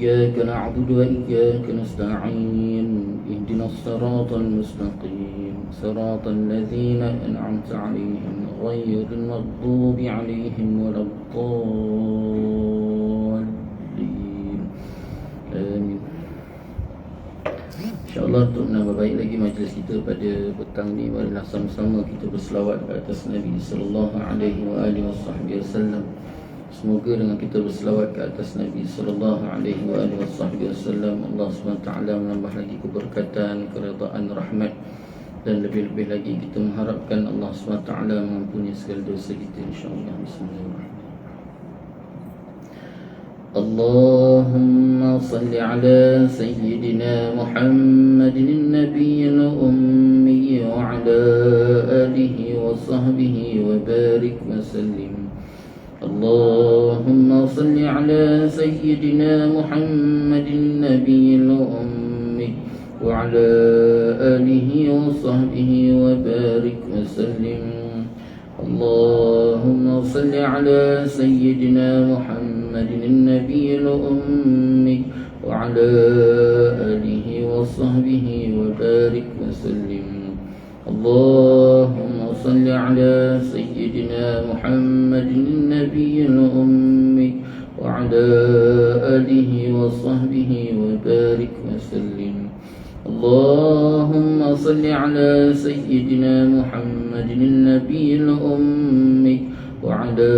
إياك نعبد وإياك نستعين اهدنا الصراط المستقيم صراط الذين أنعمت عليهم غير المغضوب عليهم ولا الضالين آمين. InsyaAllah untuk menambah baik lagi majlis kita pada petang ni, marilah sama-sama kita berselawat ke atas Nabi sallallahu alaihi wasallam. Semoga dengan kita berselawat ke atas Nabi sallallahu alaihi wasallam, Allah SWT menambah lagi keberkatan, keredaan, rahmat, dan lebih-lebih lagi kita mengharapkan Allah SWT mengampuni segala dosa kita, insyaAllah. Bismillahirrahmanirrahim. اللهم صل على سيدنا محمد النبي الأمي وعلى آله وصحبه وبارك وسلم. اللهم صل على سيدنا محمد النبي الأمي وعلى آله وصحبه وبارك وسلم. اللهم صل على سيدنا محمد النبي الأمي وعلى آله وصحبه وبارك وسلم. اللهم صل على سيدنا محمد النبي الأمي وعلى آله وصحبه وبارك وسلم. اللهم صل على سيدنا محمد النبي الأمي وعلى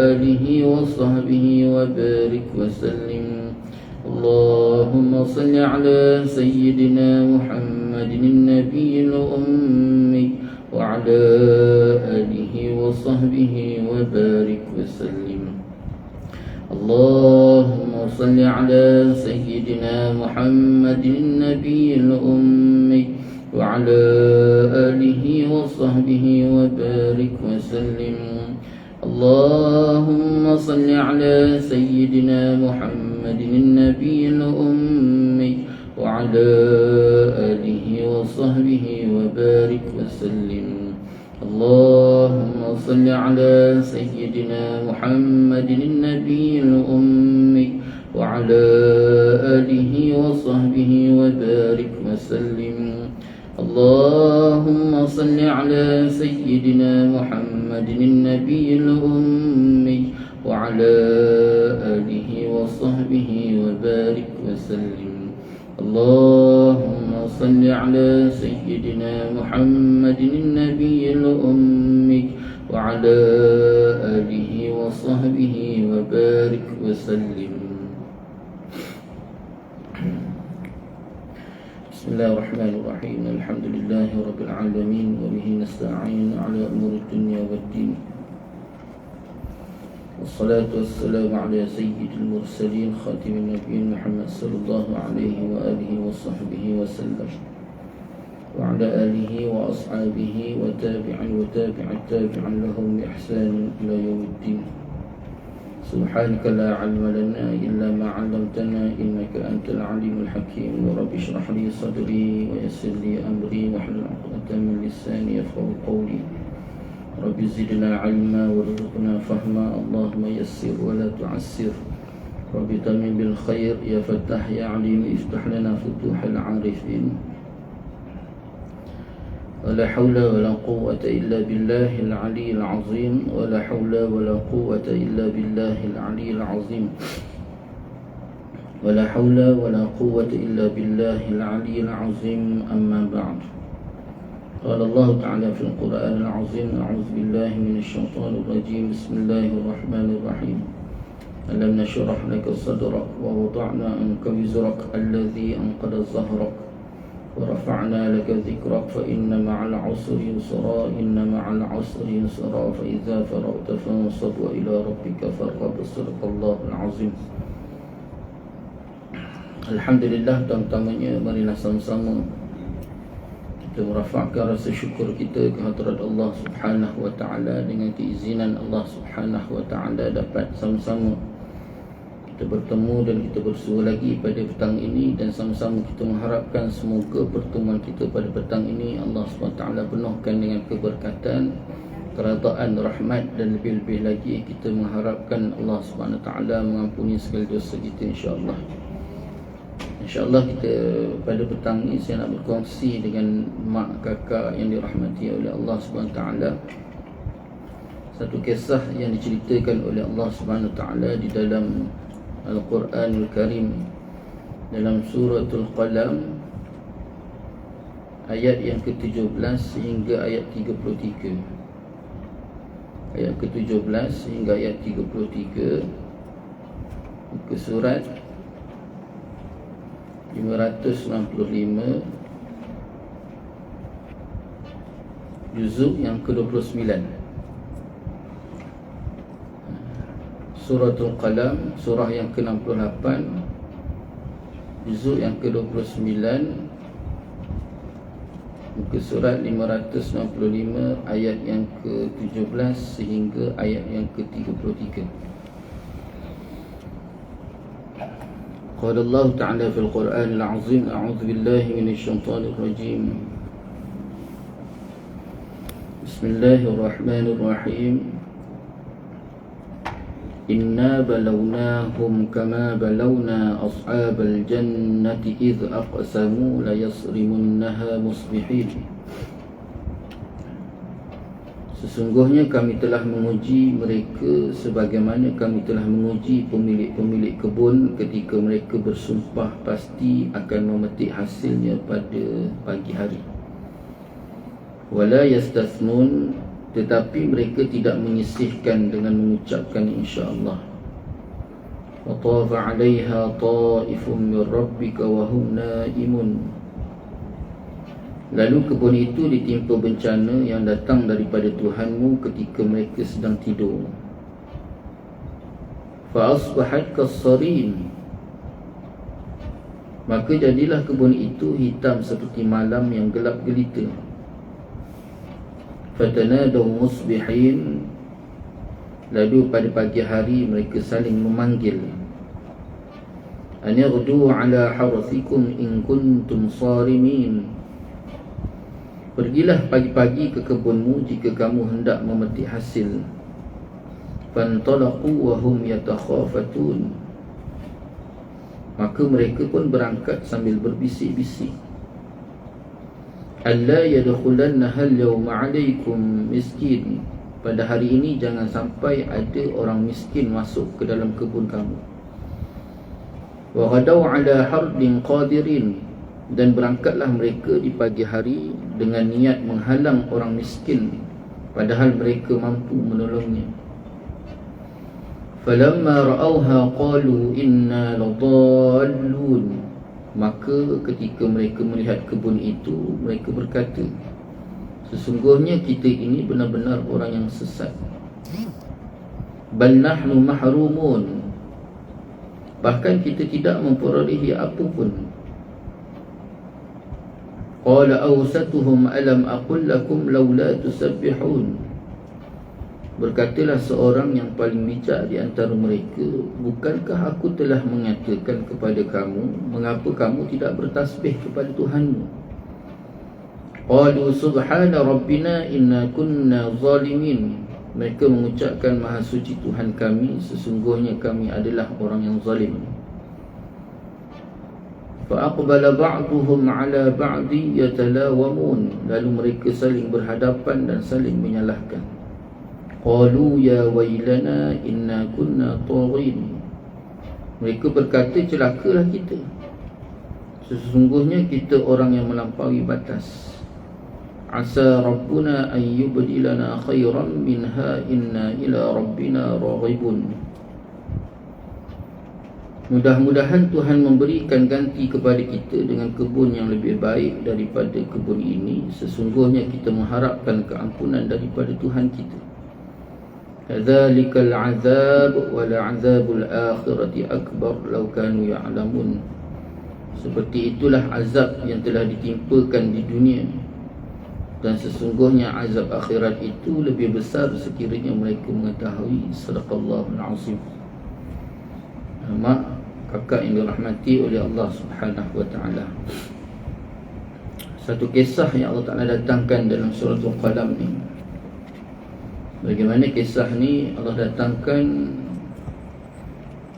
آله وصحبه وبارك وسلم. اللهم صل على سيدنا محمد النبي الأمي وعلى آله وصحبه وبارك وسلم. اللهم صل على سيدنا محمد النبي الأمي وعلى آله وصحبه وبارك وسلم. اللهم صل على سيدنا محمد النبي الأمي وعلى آله وصحبه وبارك وسلم. اللهم صل على سيدنا محمد النبي الأمي وعلى آله وصحبه وبارك وسلم. اللهم صل على سيدنا محمد النبي الأمي وعلى آله وصحبه وبارك وسلم. اللهم صل على سيدنا محمد النبي الأمي وعلى آله وصحبه وبارك وسلم. بسم الله الرحمن الرحيم. الحمد لله رب العالمين وبه نستعين على أمور الدنيا والدين، والصلاة والسلام على سيد المرسلين خاتم النبيين محمد صلى الله عليه وآله وصحبه وسلم، وعلى آله وأصحابه وتابع التابع لهم بإحسان إلى يوم الدين. سبحانك لا علم لنا إلا ما علمتنا إنك أنت العليم الحكيم. رب اشرح لي صدري ويسر لي أمري واحلل عقدة من لساني يفقهوا قولي. رب زدنا علما وارزقنا فهما. اللهم يسر ولا تعسر. رب تمم بالخير يا فتاح يا عليم افتح لنا فتوح العارفين. ولا حول ولا قوة إلا بالله العلي العظيم. ولا حول ولا قوة إلا بالله العلي العظيم. ولا حول ولا قوة إلا بالله العلي العظيم. أما بعد، قال الله تعالى في القرآن العظيم: أعوذ بالله من الشيطان الرجيم. بسم الله الرحمن الرحيم. ألم نشرح لك صدرك ووضعنا عنك وزرك الذي أنقض ظهرك ورفعنا لك ذكرك فإن مع العسر يسرا إن مع العسر يسرا فإذا فرغت فانصب وإلى ربك فارغب. صدق الله العظيم. Alhamdulillah, pertama-tamanya marilah sama-sama kita merafakkan rasa syukur kita ke hadirat Allah Subhanahu wa taala. Dengan keizinan Allah Subhanahu wa taala dapat sama-sama kita bertemu dan kita bersua lagi pada petang ini, dan sama-sama kita mengharapkan semoga pertemuan kita pada petang ini Allah SWT penuhkan dengan keberkatan, keredaan, rahmat, dan lebih-lebih lagi kita mengharapkan Allah Subhanahu Wa Taala mengampuni segala dosa kita, insya-Allah. InsyaAllah kita pada petang ini saya nak berkongsi dengan mak kakak yang dirahmati oleh Allah Subhanahu Wa Taala satu kisah yang diceritakan oleh Allah Subhanahu Wa Taala di dalam Al-Quranul Karim, dalam suratul Qalam, ayat yang ke-17 hingga ayat 33. Ayat ke-17 hingga ayat 33 muka surat 565, juzuk yang ke-29. Suratul Qalam, surah yang ke-68, juzuk yang ke-29, muka surat 565, ayat yang ke-17 sehingga ayat yang ke-33. Qala Allah Ta'ala fil Qur'anil Azim, a'udzu billahi minasyaitonir rajim. Bismillahirrahmanirrahim. Inna balawnahum kama balawna ashabal jannati idh aqsamu la yasrimunnaha musbihin. Sesungguhnya kami telah menguji mereka sebagaimana kami telah menguji pemilik-pemilik kebun ketika mereka bersumpah pasti akan memetik hasilnya pada pagi hari. Wala yastathnun, tetapi mereka tidak menyisihkan dengan mengucapkan insya-Allah. Wa tafa 'alaiha ta'ifun min rabbika wa hum naimun. Lalu kebun itu ditimpa bencana yang datang daripada Tuhanmu ketika mereka sedang tidur. Fa asbahat kas-sarim, maka jadilah kebun itu hitam seperti malam yang gelap gelita. Fatanadaw musbihin, lalu pada pagi hari mereka saling memanggil, an yaghdu ala harthikum in kuntum sarimin, pergilah pagi-pagi ke kebunmu jika kamu hendak memetik hasil. Fantalaqu wa hum yatakhafatun, maka mereka pun berangkat sambil berbisik-bisik. Alla yadkhulannaha al-yawma 'alaykum miskin, pada hari ini jangan sampai ada orang miskin masuk ke dalam kebun kamu. Wa ghadaw 'ala hardin qadirin, dan berangkatlah mereka di pagi hari dengan niat menghalang orang miskin padahal mereka mampu menolongnya. Falamma ra'awha qalu inna ladallun, maka ketika mereka melihat kebun itu, mereka berkata, sesungguhnya kita ini benar-benar orang yang sesat. Bal nahnu mahrumun, bahkan kita tidak memperolehi apa pun. Qala awsatuhum alam aqul lakum laula tusabbihun, berkatalah seorang yang paling bijak di antara mereka, bukankah aku telah mengatakan kepada kamu, mengapa kamu tidak bertasbih kepada Tuhanmu? Qalu subhana rabbina inna kunna zalimin, mereka mengucapkan maha suci Tuhan kami, sesungguhnya kami adalah orang yang zalim. Fa'aqbala ba'duhum 'ala ba'di yatalawamun, lalu mereka saling berhadapan dan saling menyalahkan. Qalu ya wailana inna kunna taghin, mereka berkata, celakalah kita, sesungguhnya kita orang yang melampaui batas. Asa rabbuna an yubdilana khairan minha inna ila rabbina raghibun, mudah-mudahan Tuhan memberikan ganti kepada kita dengan kebun yang lebih baik daripada kebun ini, sesungguhnya kita mengharapkan keampunan daripada Tuhan kita. Kadzalikal azab wa la'azabul akhirati akbar law kanu ya'lamun, seperti itulah azab yang telah ditimpakan di dunia, dan sesungguhnya azab akhirat itu lebih besar sekiranya mereka mengetahui. Sadaqallahul azim. Mak, kakak yang dirahmati oleh Allah Subhanahu wa Ta'ala, satu kisah yang Allah Ta'ala datangkan dalam suratul Qalam ni Bagaimana kisah ni Allah datangkan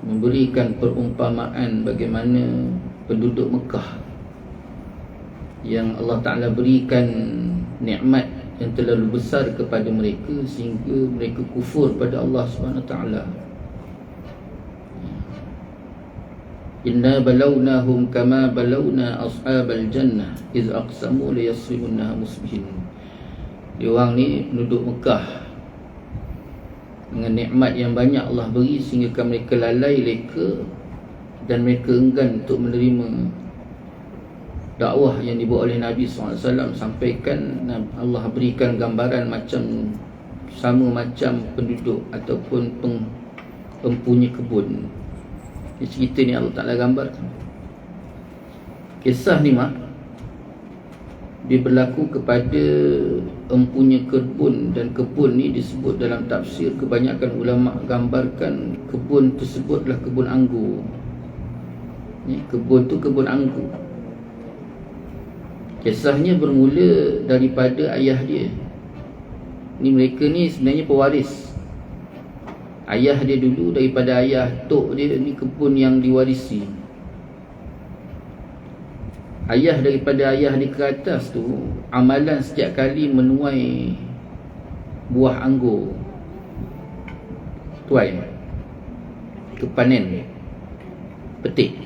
memberikan perumpamaan bagaimana penduduk Mekah yang Allah Ta'ala berikan nikmat yang terlalu besar kepada mereka sehingga mereka kufur pada Allah Subhanahu Wa Ta'ala. Inna balawnahum kama balawna ashabal jannah iz aqsamu liyasrimunnaha musbihin. Diorang ni penduduk Mekah, dengan nikmat yang banyak Allah beri sehingga mereka lalai leka dan mereka enggan untuk menerima dakwah yang dibawa oleh Nabi SAW. Sampaikan Allah berikan gambaran macam sama macam penduduk ataupun mempunyai kebun. Cerita ni Allah Ta'ala gambarkan. Kisah ni dia berlaku kepada empunya kebun, dan kebun ni disebut dalam tafsir, kebanyakan ulama gambarkan kebun tersebut adalah kebun anggur. Kebun tu kebun anggur. Kisahnya bermula daripada ayah dia. Mereka ni sebenarnya pewaris. Ayah dia dulu, daripada ayah tok dia, ni kebun yang diwarisi. Ayah daripada ayah dia ke atas tu, amalan setiap kali menuai buah anggur, tuai ke panen, petik.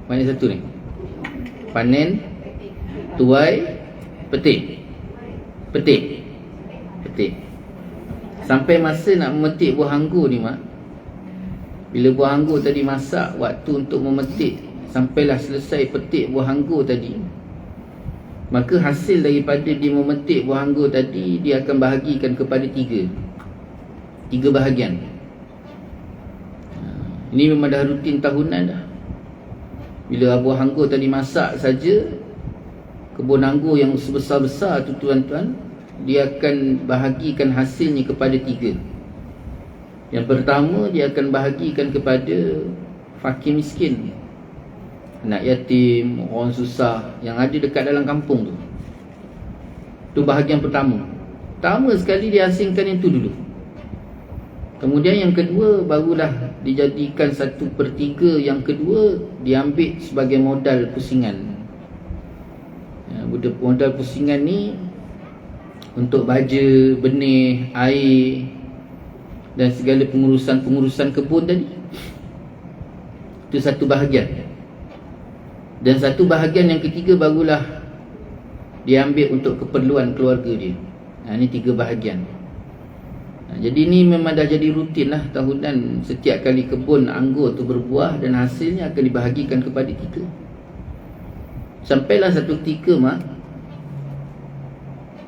Mana satu ni? Panen, tuai, petik. Petik. Sampai masa nak memetik buah anggur ni bila buah anggur tadi masak, waktu untuk memetik, sampailah selesai petik buah anggur tadi, maka hasil daripada dia memetik buah anggur tadi, dia akan bahagikan kepada tiga bahagian. Ini memang dah rutin tahunan dah. Bila buah anggur tadi masak saja, kebun anggur yang sebesar-besar tu tuan-tuan, dia akan bahagikan hasilnya kepada tiga. Yang pertama, dia akan bahagikan kepada fakir miskin, anak yatim, orang susah yang ada dekat dalam kampung tu. Itu bahagian pertama. Pertama sekali dia asingkan yang tu dulu. Kemudian yang kedua barulah dijadikan 1/3. Yang kedua diambil sebagai modal pusingan. Modal pusingan ni untuk baja, benih, air dan segala pengurusan kebun tadi. Itu satu bahagian. Dan satu bahagian yang ketiga barulah diambil untuk keperluan keluarga dia. Ini 3 bahagian. Jadi ni memang dah jadi rutin lah tahunan, setiap kali kebun anggur tu berbuah dan hasilnya akan dibahagikan kepada kita. Sampailah satu ketika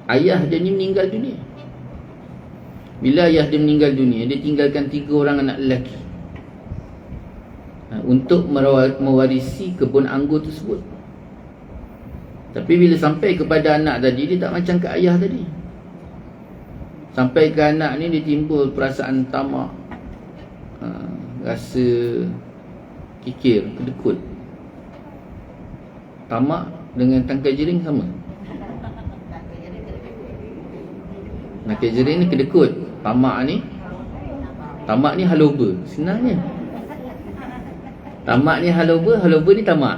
ayah dia ni meninggal dunia. Bila ayah dia meninggal dunia, dia tinggalkan 3 orang anak lelaki untuk mewarisi kebun anggur tersebut. Tapi bila sampai kepada anak tadi, dia tak macam ke ayah tadi. Sampai ke anak ni, dia timbul perasaan tamak, rasa kikir, kedekut. Tamak dengan tangkai jering sama. Tangkai jering ni kedekut. Tamak ni haloba. Senangnya tamak ni haloba, haloba ni tamak.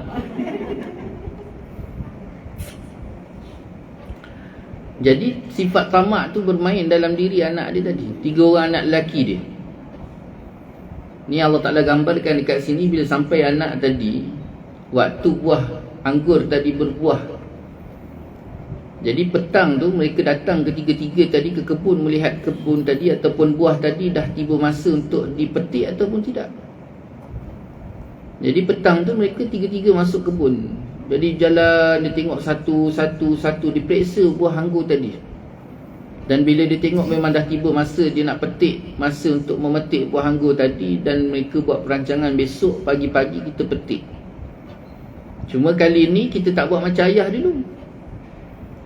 Jadi sifat tamak tu bermain dalam diri anak dia tadi, 3 orang anak lelaki dia. Ni Allah Ta'ala gambarkan dekat sini. Bila sampai anak tadi, waktu buah anggur tadi berbuah, jadi petang tu mereka datang ketiga-tiga tadi ke kebun, melihat kebun tadi ataupun buah tadi dah tiba masa untuk dipetik ataupun tidak. Jadi petang tu mereka tiga-tiga masuk kebun. Jadi jalan, dia tengok satu diperiksa buah anggur tadi. Dan bila dia tengok memang dah tiba masa dia nak petik, masa untuk memetik buah anggur tadi, dan mereka buat perancangan besok pagi-pagi kita petik. Cuma kali ni kita tak buat macam ayah dulu.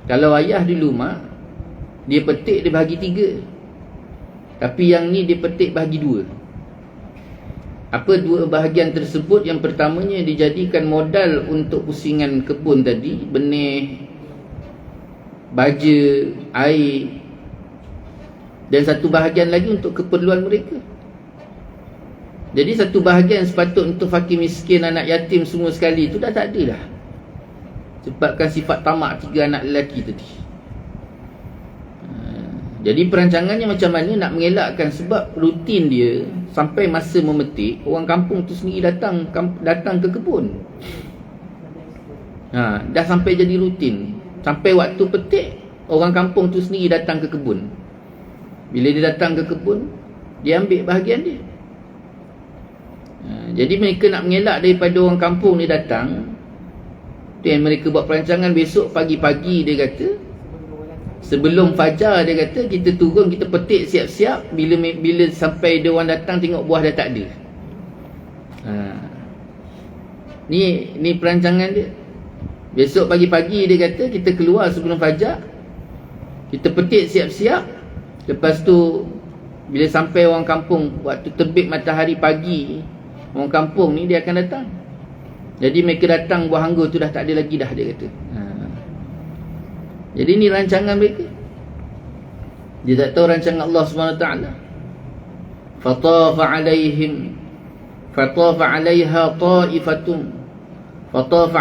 Kalau ayah dulu dia petik, dia bahagi 3. Tapi yang ni dia petik bahagi 2. Apa 2 bahagian tersebut? Yang pertamanya dijadikan modal untuk pusingan kebun tadi, benih, baja, air. Dan satu bahagian lagi untuk keperluan mereka. Jadi satu bahagian sepatut untuk fakir miskin, anak yatim semua sekali itu dah tak ada dah. Sebabkan sifat tamak 3 anak lelaki tadi. Jadi perancangannya macam mana nak mengelakkan, sebab rutin dia sampai masa memetik, orang kampung tu sendiri datang ke kebun. Dah sampai jadi rutin. Sampai waktu petik, orang kampung tu sendiri datang ke kebun. Bila dia datang ke kebun, dia ambil bahagian dia. Jadi mereka nak mengelak daripada orang kampung ni datang. Dan mereka buat perancangan besok pagi-pagi, dia kata, sebelum fajar, dia kata, kita turun, kita petik siap-siap. Bila sampai dia orang datang, tengok buah dah tak ada. Ni perancangan dia. Besok pagi-pagi, dia kata, kita keluar sebelum fajar, kita petik siap-siap. Lepas tu bila sampai orang kampung, waktu terbit matahari pagi, orang kampung ni dia akan datang. Jadi mereka datang, buah anggur tu dah tak ada lagi dah, dia kata. Jadi ni rancangan mereka. Dia tak tahu rancangan Allah SWT. Fatafa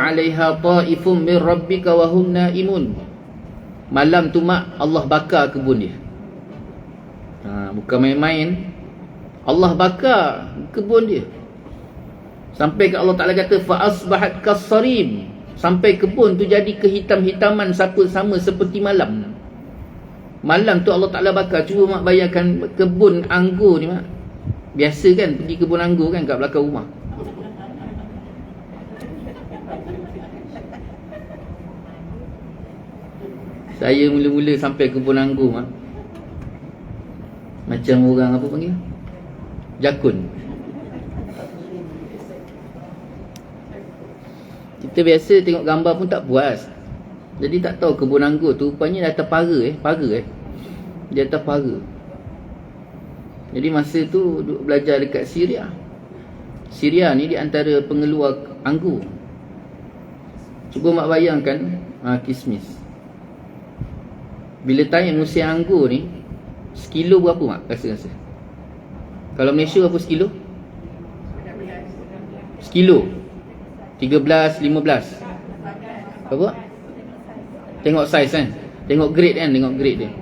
'alaiha ta'ifun min rabbika wa hum na'imun. Malam tu mak, Allah bakar kebun dia. Bukan main-main. Allah bakar kebun dia. Sampai ke Allah Ta'ala kata fa asbahat kassarim. Sampai kebun tu jadi kehitam-hitaman sama seperti malam. Malam tu Allah Ta'ala bakar. Cuba mak bayangkan kebun anggur ni mak. Biasa kan pergi kebun anggur kan kat belakang rumah. Saya mula-mula sampai kebun anggur mak, macam orang apa panggil, jakun. Kita biasa tengok gambar pun tak puas. Jadi tak tahu kebun anggur tu rupanya di atas paga di atas paga. Jadi masa tu duduk belajar dekat Syria. Syria ni di antara pengeluar anggur. Cuba mak bayangkan kismis. Bila tanya musim anggur ni, sekilo berapa mak rasa? Kalau Malaysia berapa sekilo? Sekilo 13, 15. Berapa? Tengok saiz kan, tengok grade kan, tengok grade dia.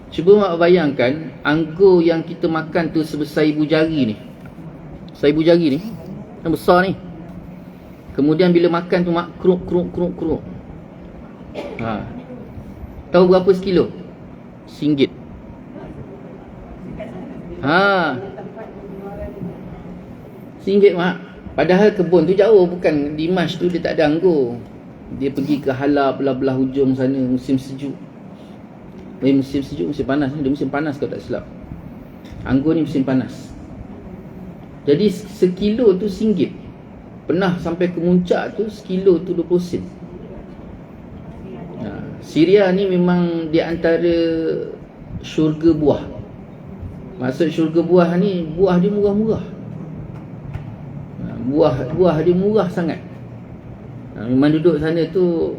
Cuba mak bayangkan anggur yang kita makan tu sebesar ibu jari ni. Sebesar ibu jari ni, yang besar ni. Kemudian bila makan tu mak, kruk. Tahu berapa sekilo? RM1. RM1 mak. Padahal kebun tu jauh, bukan di Mash tu dia tak ada anggur. Dia pergi ke Halab, belah hujung sana, musim sejuk. Musim sejuk, musim panas. Dia musim panas kalau tak silap. Anggur ni musim panas. Jadi sekilo tu RM1. Pernah sampai ke muncak tu sekilo tu 20 sen. Syria ni memang di antara syurga buah. Maksud syurga buah ni, buah dia murah-murah. Buah dia murah sangat. Memang duduk sana tu.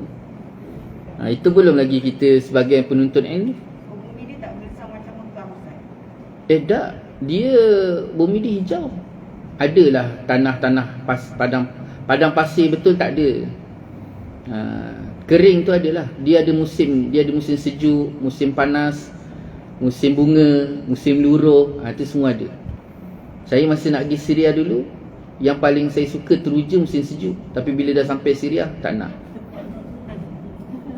Itu belum lagi kita sebagai penuntut ilmu. Bumi dia tak besar macam Mekah Ustaz? Tak. Dia bumi dia hijau. Adalah tanah-tanah padang pasir betul tak ada. Kering tu adalah. Dia ada musim sejuk, musim panas, musim bunga, musim luruh. Itu semua ada. Saya masa nak pergi Syria dulu, yang paling saya suka teruja musim sejuk. Tapi bila dah sampai Syria, tak nak.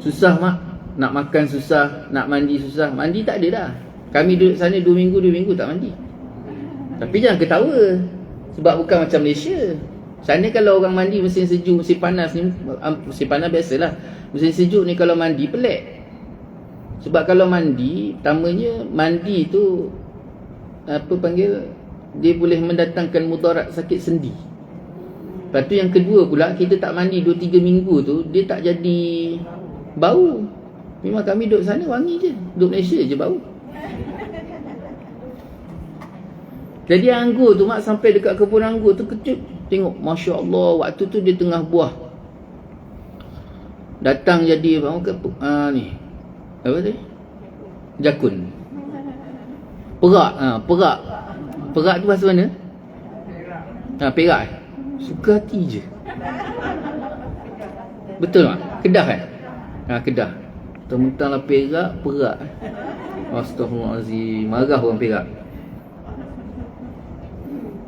Susah mak. Nak makan susah, nak mandi susah. Mandi tak ada dah. Kami duduk sana 2 minggu tak mandi. Tapi jangan ketawa, sebab bukan macam Malaysia. Sana kalau orang mandi musim sejuk, musim panas ni, musim panas biasalah. Musim sejuk ni kalau mandi pelik. Sebab kalau mandi, pertamanya mandi tu dia boleh mendatangkan mudarat sakit sendi. Lepas tu yang kedua pula, kita tak mandi 2-3 minggu tu, dia tak jadi bau. Memang kami duduk sana wangi je. Duduk Malaysia je bau. Jadi anggur tu mak, sampai dekat kebun anggur tu kejut. Tengok, Masya Allah, waktu tu dia tengah buah. Datang jadi ni apa tadi? Jakun. Perak. Perak. Perak tu bahasa mana? Perak. Suka hati je. Betul tak? Kedah kan? Kedah. Mentang-mentang lah Perak. Astaghfirullahaladzim. Marah orang Perak.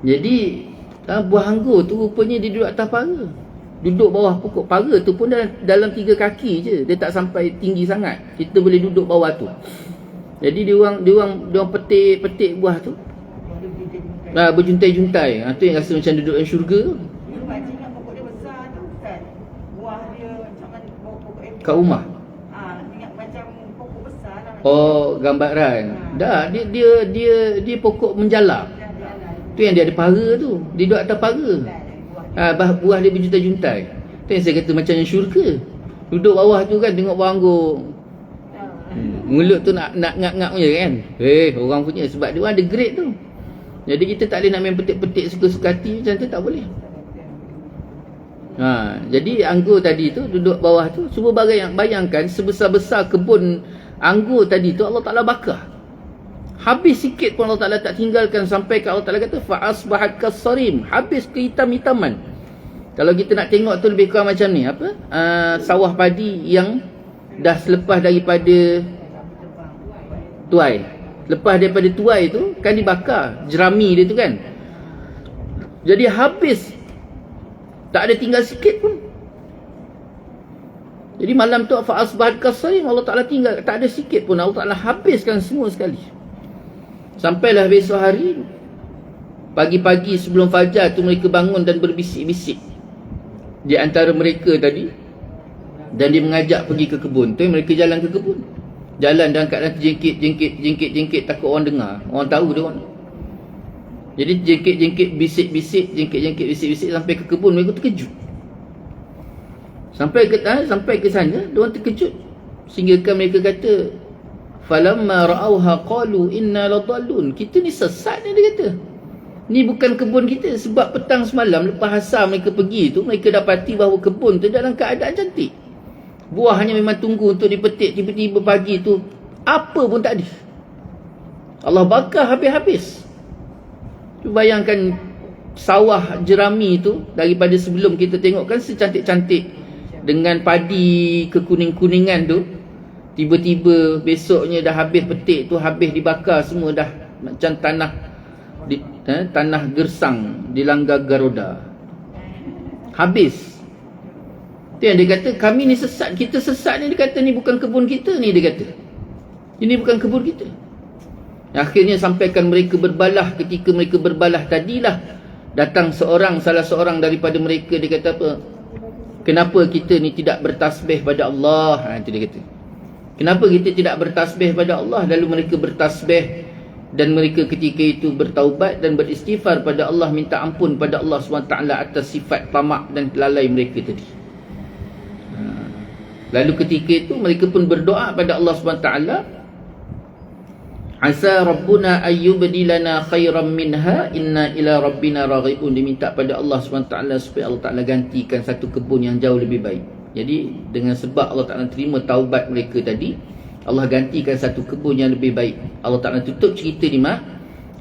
Jadi buah anggur tu rupanya dia duduk atas para. Duduk bawah pokok para tu pun dalam 3 kaki je. Dia tak sampai tinggi sangat. Kita boleh duduk bawah tu. Jadi dia orang petik buah tu. Berjuntai-juntai. Tu yang rasa macam duduk dalam syurga tu. Pokok dia besar tu kan. Buah dia macam mana pokok apple. Kat rumah. Ingat macam pokok besar lah. Gambaran. Dah dia pokok menjala. Tu yang dia ada para tu. Dia duduk atas para. Buah dia berjuntai-juntai. Tu yang saya kata macam yang syurga. Duduk bawah tu kan tengok buah anggur. Mulut tu nak ngak-ngak punya kan. Orang punya sebab dia ada grade tu. Jadi kita tak boleh nak main petik-petik suka-suka hati macam tu, tak boleh. Jadi anggur tadi tu duduk bawah tu. Cuba bayangkan sebesar-besar kebun anggur tadi tu Allah Ta'ala bakar. Habis sikit pun Allah Ta'ala tak tinggalkan sampai ke Allah Ta'ala kata fa'asbahat kasarim. Habis kehitam-hitaman. Kalau kita nak tengok tu lebih kurang macam ni. Sawah padi yang dah selepas daripada tuai. Lepas daripada tuai tu kan dibakar jerami dia tu kan. Jadi habis. Tak ada tinggal sikit pun. Jadi malam tu fa'asbahat kasarim, Allah Ta'ala tinggal, tak ada sikit pun. Allah Ta'ala habiskan semua sekali. Sampailah besok hari, pagi-pagi sebelum fajar tu mereka bangun dan berbisik-bisik di antara mereka tadi. Dan dia mengajak pergi ke kebun. Tu mereka jalan ke kebun. Jalan dalam keadaan jengkit takut orang dengar. Orang tahu dia orang. Jadi jengkit bisik-bisik sampai ke kebun, mereka terkejut. Sampai ke sana, dia orang terkejut. Sehingga mereka kata, falamma ra'auha qalu inna ladallun. Kita ni sesat ni, dia kata. Ni bukan kebun kita. Sebab petang semalam lepas asar mereka pergi tu, mereka dapati bahawa kebun tu dalam keadaan cantik. Buahnya memang tunggu untuk dipetik. Tiba-tiba pagi tu apa pun tak ada. Allah bakar habis-habis. Bayangkan sawah jerami tu daripada sebelum kita tengok kan secantik-cantik dengan padi kekuning-kuningan tu. Tiba-tiba besoknya dah habis petik tu, habis dibakar semua, dah macam tanah gersang dilanggar Garuda. Habis. Tu yang dia kata, kami ni sesat, kita sesat ni. Dia kata ni bukan kebun kita ni, dia kata. Ini bukan kebun kita. Akhirnya sampaikan mereka berbalah. Ketika mereka berbalah tadilah datang salah seorang daripada mereka. Dia kata apa? Kenapa kita ni tidak bertasbih pada Allah? Itu dia kata. Kenapa kita tidak bertasbih pada Allah? Lalu mereka bertasbih. Dan mereka ketika itu bertaubat dan beristighfar pada Allah. Minta ampun pada Allah SWT atas sifat tamak dan lalai mereka tadi. Lalu ketika itu mereka pun berdoa pada Allah SWT. Asa Rabbuna ayyubdilana khairan minha inna ila rabbina raghibun. Diminta pada Allah SWT supaya Allah Ta'ala gantikan satu kebun yang jauh lebih baik. Jadi dengan sebab Allah Ta'ala terima taubat mereka tadi, Allah gantikan satu kebun yang lebih baik. Allah Ta'ala tutup cerita ni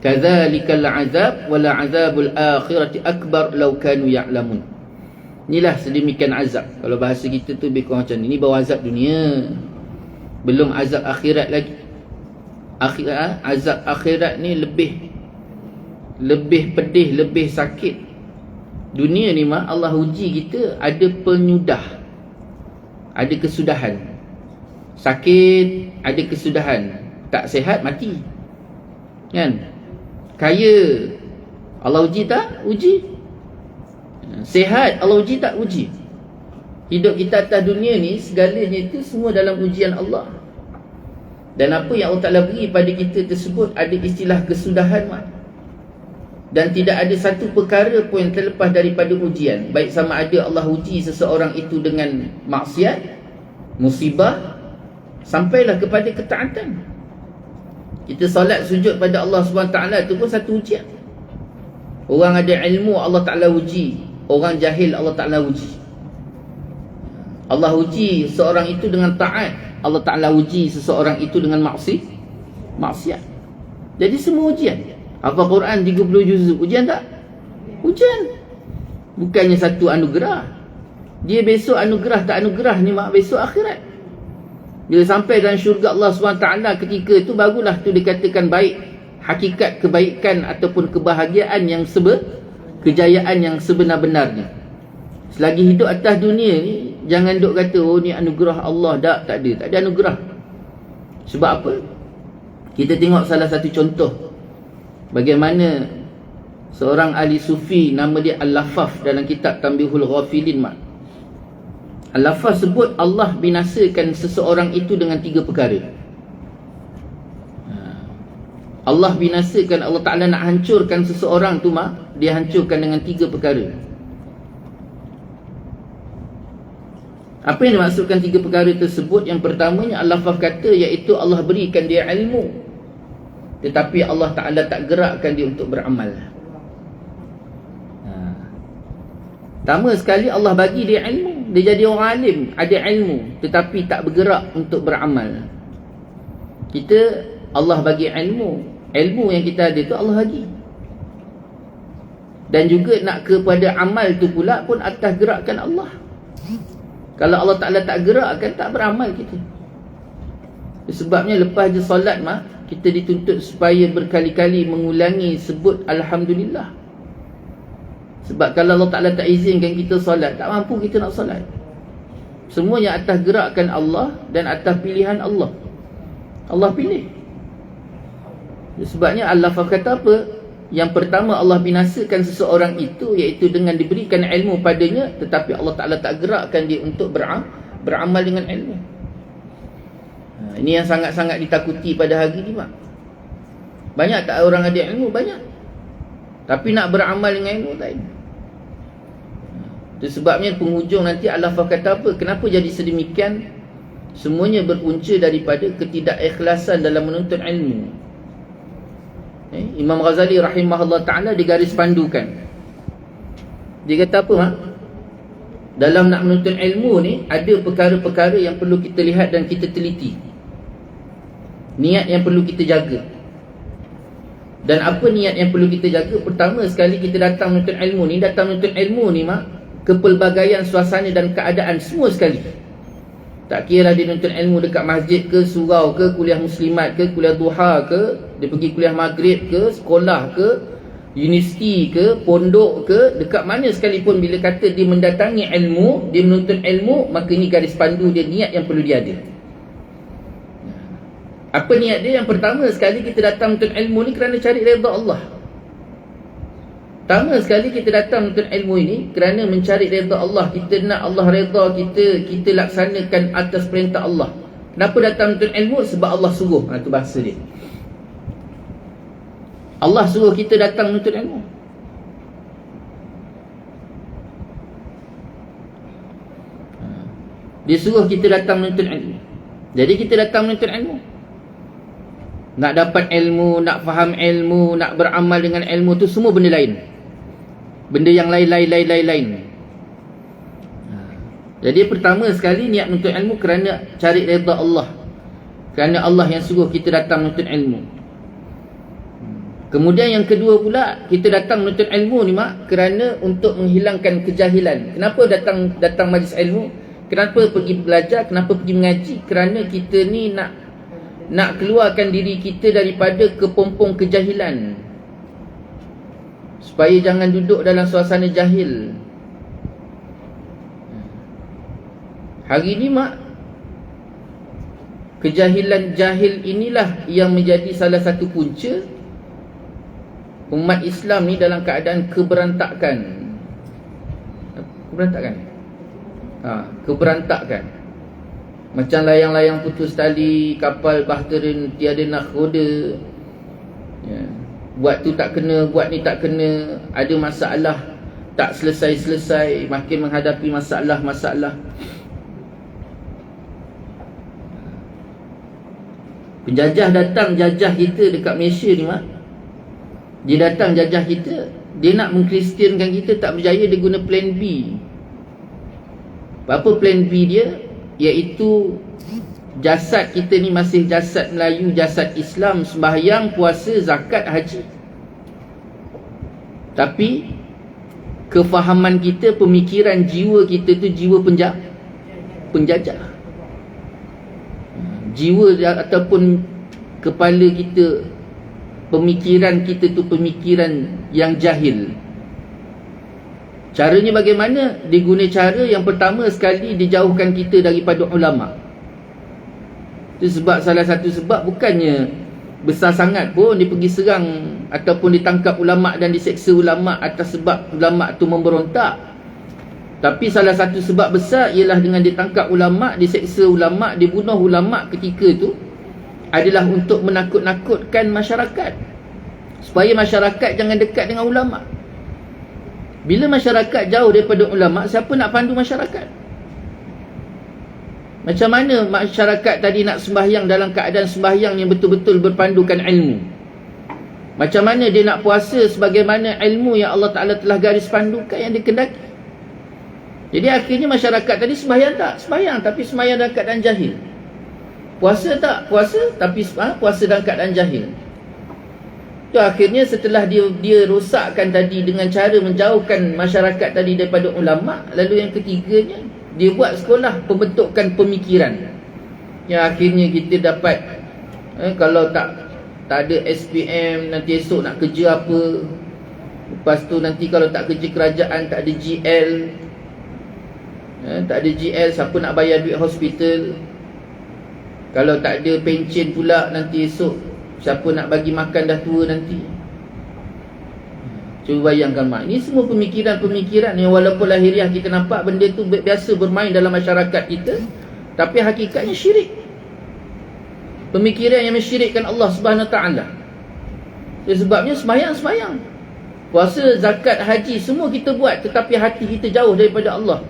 kadzalikal azab wala azabul akhirati akbar law kanu ya'lamun. Inilah sedemikian azab. Kalau bahasa kita tu lebih kurang macam ni. Ini baru azab dunia, belum azab akhirat lagi. Azab akhirat ni lebih pedih, lebih sakit. Dunia ni Allah uji kita, ada penyudah, ada kesudahan. Sakit, ada kesudahan. Tak sihat, mati. Kan? Kaya, Allah uji tak? Uji. Sihat, Allah uji tak? Uji. Hidup kita atas dunia ni, segalanya itu semua dalam ujian Allah. Dan apa yang Allah Ta'ala beri pada kita tersebut ada istilah kesudahan. Dan tidak ada satu perkara pun yang terlepas daripada ujian. Baik sama ada Allah uji seseorang itu dengan maksiat, musibah, sampailah kepada ketaatan. Kita solat sujud pada Allah SWT itu pun satu ujian. Orang ada ilmu, Allah Ta'ala uji. Orang jahil, Allah Ta'ala uji. Allah uji seorang itu dengan taat, Allah Ta'ala uji seseorang itu dengan maksiat. Jadi semua ujian. Apa Quran 30 juzuk ujian tak? Ujian. Bukannya satu anugerah. Dia besok anugerah tak anugerah ni mak besok akhirat. Bila sampai dalam syurga Allah SWT ketika itu barulah tu dikatakan baik. Hakikat kebaikan ataupun kebahagiaan yang kejayaan yang sebenar-benarnya. Selagi hidup atas dunia ni, jangan duk kata oh ni anugerah Allah. Tak ada anugerah. Sebab apa? Kita tengok salah satu contoh bagaimana seorang ahli sufi nama dia Al-Lafaf dalam kitab Tanbihul Ghafilin mak. Al-Lafaf sebut Allah binasakan seseorang itu dengan 3 perkara. Allah binasakan, Allah Ta'ala nak hancurkan seseorang tu mak, dia hancurkan dengan 3 perkara. Apa yang dimaksudkan 3 perkara tersebut? Yang pertamanya Al-Lafaf kata iaitu Allah berikan dia ilmu, tetapi Allah Ta'ala tak gerakkan dia untuk beramal. Pertama sekali Allah bagi dia ilmu, dia jadi orang alim, ada ilmu, tetapi tak bergerak untuk beramal. Kita, Allah bagi ilmu yang kita ada tu Allah bagi. Dan juga nak kepada amal tu pula pun atas gerakan Allah. Kalau Allah Ta'ala tak gerakkan, tak beramal kita. Sebabnya lepas je solat mak, kita dituntut supaya berkali-kali mengulangi sebut Alhamdulillah. Sebab kalau Allah Ta'ala tak izinkan kita solat, tak mampu kita nak solat. Semuanya atas gerakan Allah dan atas pilihan Allah. Allah pilih. Sebabnya Allah kata apa? Yang pertama Allah binasakan seseorang itu iaitu dengan diberikan ilmu padanya, tetapi Allah Ta'ala tak gerakkan dia untuk beramal dengan ilmu. Ini yang sangat-sangat ditakuti pada hari ini mak. Banyak tak orang ada ilmu? Banyak. Tapi nak beramal dengan ilmu tak ada. Itu sebabnya penghujung nanti Allah kata apa? Kenapa jadi sedemikian? Semuanya berpunca daripada ketidakikhlasan dalam menuntut ilmu. Imam Ghazali rahimahullah ta'ala digaris pandukan. Dia kata apa mak? Dalam nak menuntut ilmu ni, ada perkara-perkara yang perlu kita lihat dan kita teliti. Niat yang perlu kita jaga. Dan apa niat yang perlu kita jaga? Pertama sekali kita datang menuntut ilmu ni, mak, kepelbagaian suasana dan keadaan semua sekali. Tak kira lah dia menuntut ilmu dekat masjid ke, surau ke, kuliah muslimat ke, kuliah duha ke, dia pergi kuliah maghrib ke, sekolah ke, universiti ke, pondok ke, dekat mana sekalipun bila kata dia mendatangi ilmu, dia menuntut ilmu, maka ini garis pandu dia, niat yang perlu dia ada. Apa niat dia? Yang pertama sekali kita datang menuntut ilmu ni kerana cari redha Allah. Pertama sekali kita datang menuntut ilmu ini kerana mencari redha Allah. Kita nak Allah redha kita laksanakan atas perintah Allah. Kenapa datang menuntut ilmu? Sebab Allah suruh. Itu bahasa dia. Allah suruh kita datang menuntut ilmu. Dia suruh kita datang menuntut ilmu. Jadi kita datang menuntut ilmu. Nak dapat ilmu, nak faham ilmu, nak beramal dengan ilmu tu semua benda lain. Benda yang lain. Jadi pertama sekali niat menuntut ilmu kerana cari redha Allah. Kerana Allah yang suruh kita datang menuntut ilmu. Kemudian yang kedua pula, kita datang menuntut ilmu ni mak kerana untuk menghilangkan kejahilan. Kenapa datang majlis ilmu? Kenapa pergi belajar? Kenapa pergi mengaji? Kerana kita ni nak keluarkan diri kita daripada kepompong kejahilan, supaya jangan duduk dalam suasana jahil. Hari ini mak, kejahilan jahil inilah yang menjadi salah satu punca umat Islam ni dalam keadaan keberantakan. Keberantakan. Macam layang-layang putus tali, kapal bahtera tiada nakhoda. Ya. Buat tu tak kena, buat ni tak kena, ada masalah tak selesai-selesai, makin menghadapi masalah-masalah. Penjajah datang jajah kita dekat Malaysia ni mak. Dia datang jajah kita, dia nak mengkristiankan kita, tak berjaya, dia guna plan B. Apa plan B dia? Iaitu jasad kita ni masih jasad Melayu, jasad Islam, sembahyang, puasa, zakat, haji. Tapi kefahaman kita, pemikiran jiwa kita tu jiwa penjajah. Jiwa ataupun kepala kita, pemikiran kita tu pemikiran yang jahil. Caranya bagaimana? Dia guna cara yang pertama sekali, dijauhkan kita daripada ulama'. Itu sebab, salah satu sebab bukannya besar sangat pun dia pergi serang ataupun ditangkap ulama' dan diseksa ulama' atas sebab ulama' tu memberontak. Tapi salah satu sebab besar ialah dengan ditangkap ulama', diseksa ulama', dibunuh ulama' ketika tu adalah untuk menakut-nakutkan masyarakat, supaya masyarakat jangan dekat dengan ulama'. Bila masyarakat jauh daripada ulama', siapa nak pandu masyarakat? Macam mana masyarakat tadi nak sembahyang dalam keadaan sembahyang yang betul-betul berpandukan ilmu? Macam mana dia nak puasa sebagaimana ilmu yang Allah Ta'ala telah garis pandukan yang dikendaki? Jadi akhirnya masyarakat tadi sembahyang tak? Sembahyang, tapi sembahyang dalam keadaan jahil. Puasa tak? Puasa, tapi puasa dalam keadaan jahil. Itu akhirnya setelah dia rosakkan tadi dengan cara menjauhkan masyarakat tadi daripada ulama', lalu yang ketiganya, dia buat sekolah pembentukan pemikiran yang akhirnya kita dapat kalau tak ada SPM, nanti esok nak kerja apa. Lepas tu nanti kalau tak kerja kerajaan, tak ada GL, tak ada GL, siapa nak bayar duit hospital? Kalau tak ada pencen pula, nanti esok siapa nak bagi makan dah tua nanti? Cuba bayangkan mak. Ini semua pemikiran-pemikiran yang walaupun lahiriah kita nampak benda tu biasa bermain dalam masyarakat kita, tapi hakikatnya syirik. Pemikiran yang mensyirikkan Allah Subhanahu Wa Taala. Sebabnya sembahyang, puasa, zakat, haji semua kita buat, tetapi hati kita jauh daripada Allah.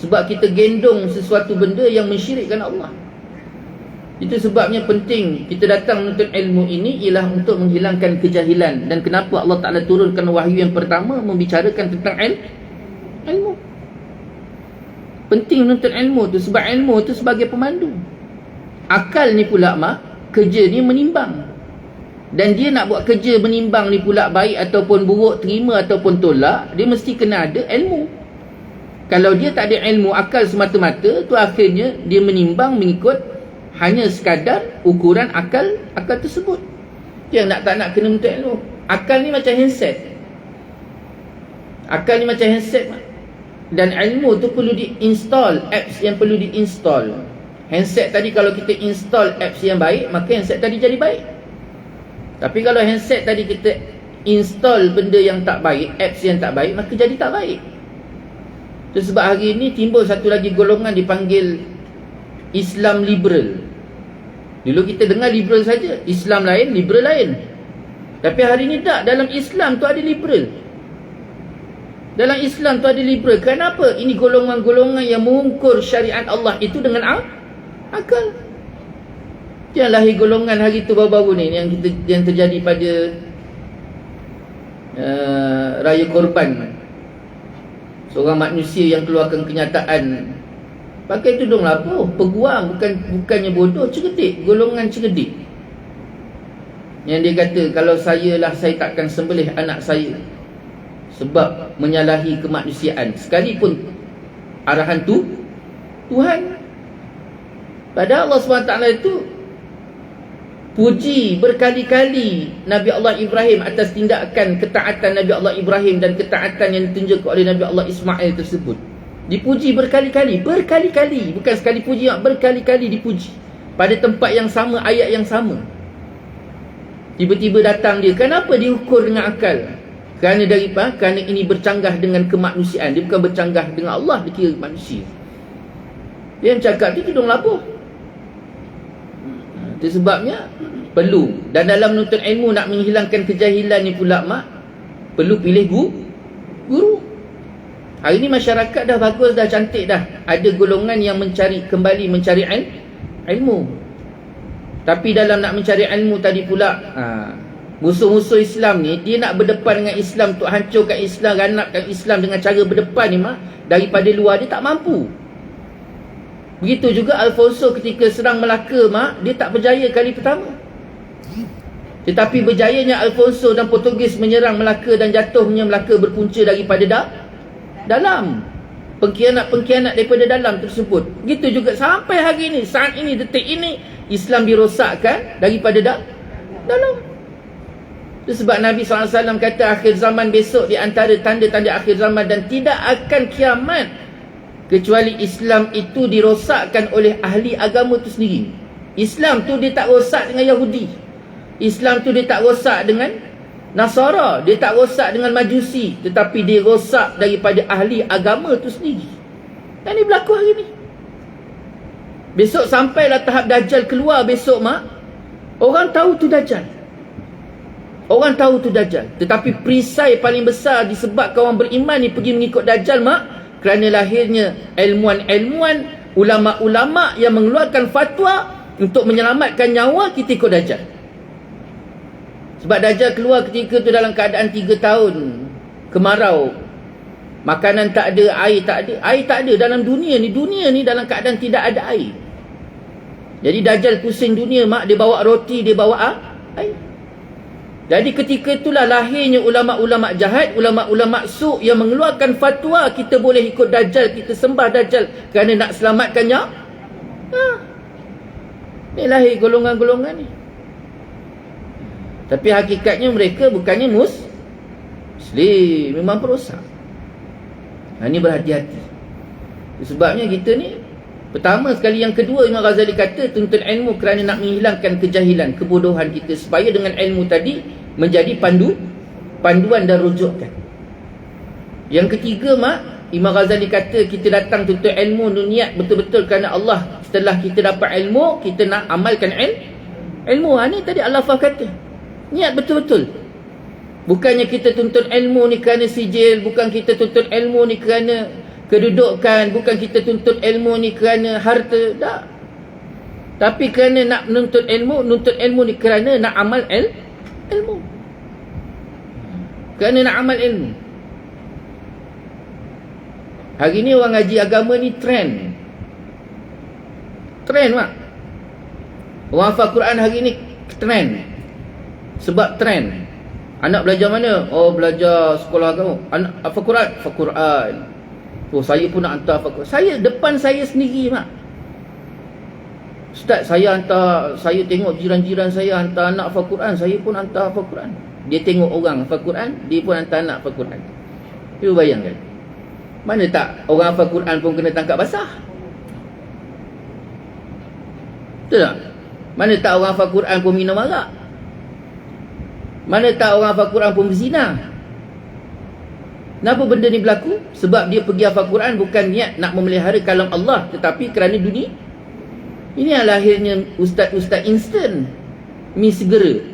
Sebab kita gendong sesuatu benda yang mensyirikkan Allah. Itu sebabnya penting kita datang menuntut ilmu ini ialah untuk menghilangkan kejahilan. Dan kenapa Allah Ta'ala turunkan wahyu yang pertama membicarakan tentang ilmu. Penting menuntut ilmu tu sebab ilmu tu sebagai pemandu. Akal ni pula kerja ni menimbang. Dan dia nak buat kerja menimbang ni pula baik ataupun buruk, terima ataupun tolak, dia mesti kena ada ilmu. Kalau dia tak ada ilmu, akal semata-mata, tu akhirnya dia menimbang mengikut hanya sekadar ukuran akal tersebut. Yang tak nak kena menuntut ilmu. Akal ni macam handset. Dan ilmu tu perlu diinstall, apps yang perlu diinstall. Handset tadi kalau kita install apps yang baik, maka handset tadi jadi baik. Tapi kalau handset tadi kita install benda yang tak baik, apps yang tak baik, maka jadi tak baik. Itu sebab hari ini timbul satu lagi golongan dipanggil Islam liberal. Dulu kita dengar liberal saja, Islam lain, liberal lain. Tapi hari ini tak, dalam Islam tu ada liberal. Kenapa? Ini golongan-golongan yang mengukur syariat Allah itu dengan akal. Yang lahir golongan hari itu baru-baru ni yang terjadi pada Raya Korban. Seorang manusia yang keluarkan kenyataan pakai tudung lapuh, peguam, bukannya bodoh, cerdik, golongan cerdik. Yang dia kata, kalau saya takkan sembelih anak saya sebab menyalahi kemanusiaan, sekalipun arahan Tuhan. Padahal Allah SWT itu puji berkali-kali Nabi Allah Ibrahim atas tindakan ketaatan Nabi Allah Ibrahim dan ketaatan yang ditunjukkan oleh Nabi Allah Ismail tersebut. Dipuji berkali-kali, bukan sekali puji, berkali-kali dipuji pada tempat yang sama, ayat yang sama. Tiba-tiba datang dia, kenapa diukur dengan akal? Kerana ini bercanggah dengan kemanusiaan. Dia bukan bercanggah dengan Allah, dia kira manusia. Dia yang cakap dia tudung labuh. Itu sebabnya perlu. Dan dalam menuntut ilmu nak menghilangkan kejahilan ni pula perlu pilih guru. Hari ni masyarakat dah bagus, dah cantik dah. Ada golongan yang kembali mencari ilmu. Tapi dalam nak mencari ilmu tadi pula, musuh-musuh Islam ni, dia nak berdepan dengan Islam untuk hancurkan Islam, ranapkan Islam dengan cara berdepan ni daripada luar dia tak mampu. Begitu juga Alfonso ketika serang Melaka, mak, dia tak berjaya kali pertama. Tetapi berjayanya Alfonso dan Portugis menyerang Melaka dan jatuhnya Melaka berpunca daripada dalam. Pengkhianat-pengkhianat daripada dalam tersebut. Begitu juga sampai hari ini, saat ini, detik ini, Islam dirosakkan daripada dalam. Itu sebab Nabi SAW kata akhir zaman besok di antara tanda-tanda akhir zaman dan tidak akan kiamat kecuali Islam itu dirosakkan oleh ahli agama itu sendiri. Islam tu dia tak rosak dengan Yahudi. Islam tu dia tak rosak dengan Nasara, dia tak rosak dengan Majusi, tetapi dia rosak daripada ahli agama itu sendiri. Dan ini berlaku hari ni. Besok sampailah tahap Dajjal keluar besok, mak. Orang tahu tu Dajjal. Orang tahu tu Dajjal. Tetapi perisai paling besar disebabkan orang beriman ni pergi mengikut Dajjal, mak, kerana lahirnya ilmuan-ilmuan, ulama-ulama yang mengeluarkan fatwa untuk menyelamatkan nyawa kita ikut Dajjal. Sebab Dajjal keluar ketika tu dalam keadaan 3 tahun kemarau. Makanan tak ada, air tak ada. Air tak ada dalam dunia ni. Dunia ni dalam keadaan tidak ada air. Jadi Dajjal pusing dunia, mak. Dia bawa roti, dia bawa air. Jadi ketika itulah lahirnya ulama-ulama jahat, ulama-ulama su' yang mengeluarkan fatwa kita boleh ikut Dajjal, kita sembah Dajjal kerana nak selamatkannya. Ni lahir golongan-golongan ni. Tapi hakikatnya mereka bukannya Muslim, memang perosak. Ini berhati-hati. Sebabnya kita ni, pertama sekali, yang kedua, Imam Ghazali kata tuntut ilmu kerana nak menghilangkan kejahilan, kebodohan kita, supaya dengan ilmu tadi menjadi panduan dan rujukan. Yang ketiga, mak, Imam Ghazali kata kita datang tuntut ilmu, niat betul-betul kerana Allah. Setelah kita dapat ilmu, kita nak amalkan ilmu. Ini tadi Al-Lafaz kata, niat betul-betul. Bukannya kita tuntut ilmu ni kerana sijil, bukan kita tuntut ilmu ni kerana kedudukan, bukan kita tuntut ilmu ni kerana harta, tak. Tapi kerana nak nuntut ilmu ni kerana nak amal ilmu. Kerana nak amal ilmu. Hari ni orang ngaji agama ni trend, mak. Orang hafal Quran hari ni trend. Sebab trend. Anak belajar mana? Oh, belajar sekolah agama. Anak hafal Quran. Oh, saya pun nak hantar hafal Quran. Depan saya sendiri, mak. Ustaz, saya tengok jiran-jiran saya hantar anak hafal Quran, saya pun hantar hafal Quran. Dia tengok orang hafal Quran, dia pun hantar anak hafal Quran. You bayangkan. Mana tak orang hafal Quran pun kena tangkap basah? Betul tak? Mana tak orang hafal Quran pun minum arak? Mana tak orang hafal Quran pun berzina? Kenapa benda ni berlaku? Sebab dia pergi hafal Quran bukan niat nak memelihara kalam Allah, tetapi kerana dunia. Ini adalah lahirnya ustaz-ustaz instan, mi segera.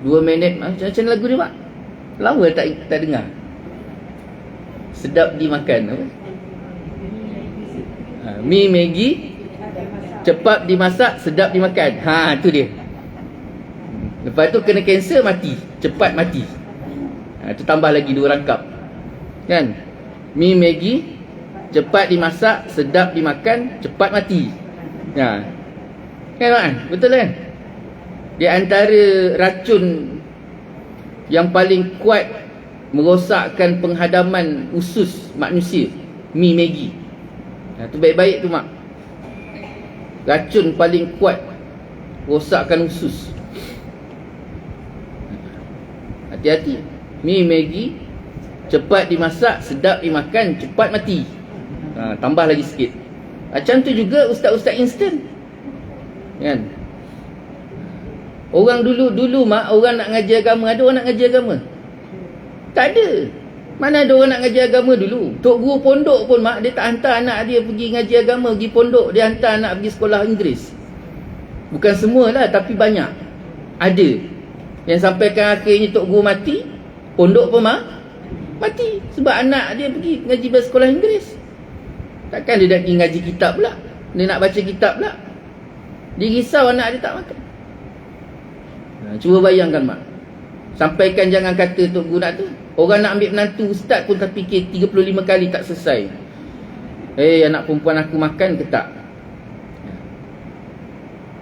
2 minit. Macam lagu dia, mak? Lama tak dengar. Sedap dimakan. Mi Maggi, cepat dimasak, sedap dimakan. Tu dia. Lepas tu kena kanser, mati. Cepat mati. Tu tambah lagi 2 rangkap. Kan? Mi Maggi, cepat dimasak, sedap dimakan, cepat mati. Kan, mak? Betul kan? Di antara racun yang paling kuat merosakkan penghadaman usus manusia, Mi Maggi. Tu baik-baik tu, mak. Racun paling kuat rosakkan usus. Hati-hati. Mi Maggi, cepat dimasak, sedap dimakan, cepat mati. Tambah lagi sikit. Macam tu juga ustaz-ustaz instan. Kan? Orang dulu mak, orang nak ngaji agama, ada orang nak ngaji agama? Tak ada. Mana ada orang nak ngaji agama dulu? Tok guru pondok pun, mak, dia tak hantar anak dia pergi ngaji agama, pergi pondok, dia hantar anak pergi sekolah Inggeris. Bukan semualah, tapi banyak. Ada. Yang sampaikan akhirnya tok guru mati, pondok pun mati. Sebab anak dia pergi ngaji sekolah Inggeris. Takkan dia nak pergi ngaji kitab pula? Dia nak baca kitab pula? Dia risau anak dia tak makan. Cuba bayangkan, mak. Sampaikan jangan kata tok guru nak tu. Orang nak ambil menantu ustaz pun tak fikir 35 kali tak selesai. anak perempuan aku makan ke tak?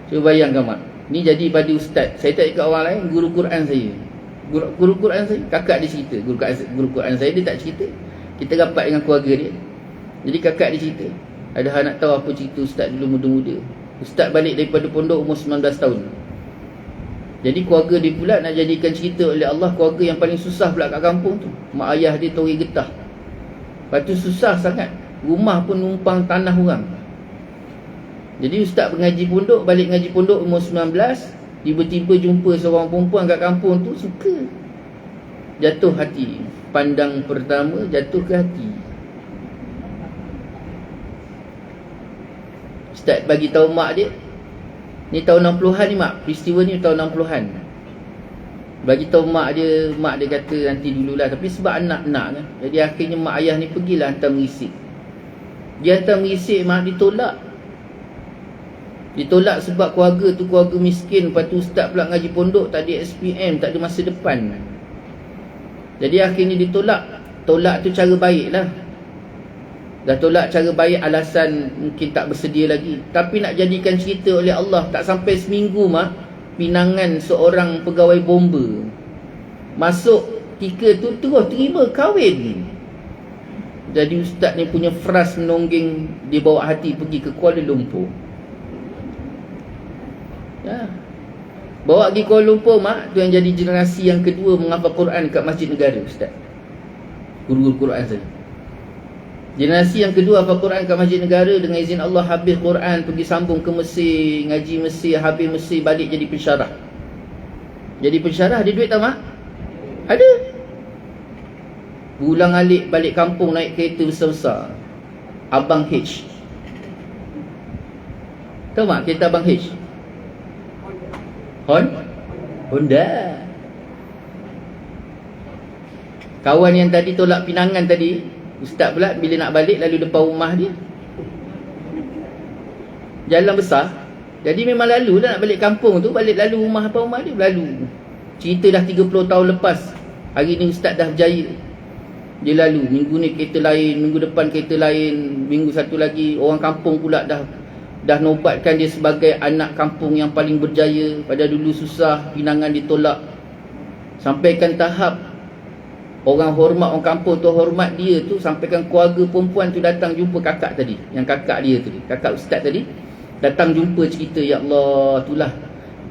Cuba bayangkan mak. Ni jadi pada ustaz. Saya tak ikut orang lain, guru Quran saya. Guru Quran saya, kakak dia cerita. Guru Quran saya dia tak cerita. Kita rapat dengan keluarga dia. Jadi kakak dia cerita. Ada hal nak tahu apa cerita ustaz dulu muda-muda. Ustaz balik daripada pondok umur 19 tahun. Jadi keluarga dia pula nak jadikan cerita oleh Allah keluarga yang paling susah pula kat kampung tu. Mak ayah dia tori getah. Lepas tu susah sangat. Rumah pun numpang tanah orang. Jadi ustaz mengaji pondok, balik ngaji pondok umur 19, tiba-tiba jumpa seorang perempuan kat kampung tu, suka. Jatuh hati. Pandang pertama jatuh ke hati. Ustaz bagi tahu mak dia, ni tahun 60-an ni mak, peristiwa ni tahun 60-an. Bagi tahu mak dia kata nanti dululah, tapi sebab anak-anak kan. Jadi akhirnya mak ayah ni pergilah hantar merisik. Dia hantar merisik, mak ditolak. Ditolak sebab keluarga tu keluarga miskin. Lepas tu ustaz pula ngaji pondok, tak ada SPM, tak ada masa depan. Jadi akhirnya ditolak. Tolak tu cara baik lah. Dah tolak cara baik, alasan mungkin tak bersedia lagi. Tapi nak jadikan cerita oleh Allah, tak sampai seminggu mak, pinangan seorang pegawai bomba masuk ketika tu terus terima kahwin. Jadi ustaz ni punya fras menonggeng, dia bawa hati pergi ke Kuala Lumpur. Ya. Bawa pergi Kuala Lumpur mak, tu yang jadi generasi yang kedua menghafal Quran kat Masjid Negara ustaz. Guru-guru Quran saya. Generasi yang kedua hafal Quran kat Masjid Negara, dengan izin Allah habis Quran, pergi sambung ke Mesir, ngaji Mesir, habis Mesir balik jadi pensyarah. Jadi pensyarah ada duit tak mak? Ada. Bulang alik balik kampung naik kereta besar-besar. Abang H. Tahu mak kereta Abang H? Honda. Kawan yang tadi tolak pinangan tadi, ustaz pula bila nak balik lalu depan rumah dia. Jalan besar. Jadi memang lalu dah nak balik kampung tu, balik lalu rumah dia lalu. Cerita dah 30 tahun lepas. Hari ni ustaz dah berjaya. Dia lalu, minggu ni kereta lain, minggu depan kereta lain, minggu satu lagi orang kampung pula dah nobatkan dia sebagai anak kampung yang paling berjaya. Pada dulu susah, pinangan ditolak. Sampaikan tahap orang hormat, orang kampung tu hormat dia tu, sampaikan keluarga perempuan tu datang jumpa kakak tadi, yang kakak dia tu, kakak ustaz tadi, datang jumpa cerita, ya Allah, itulah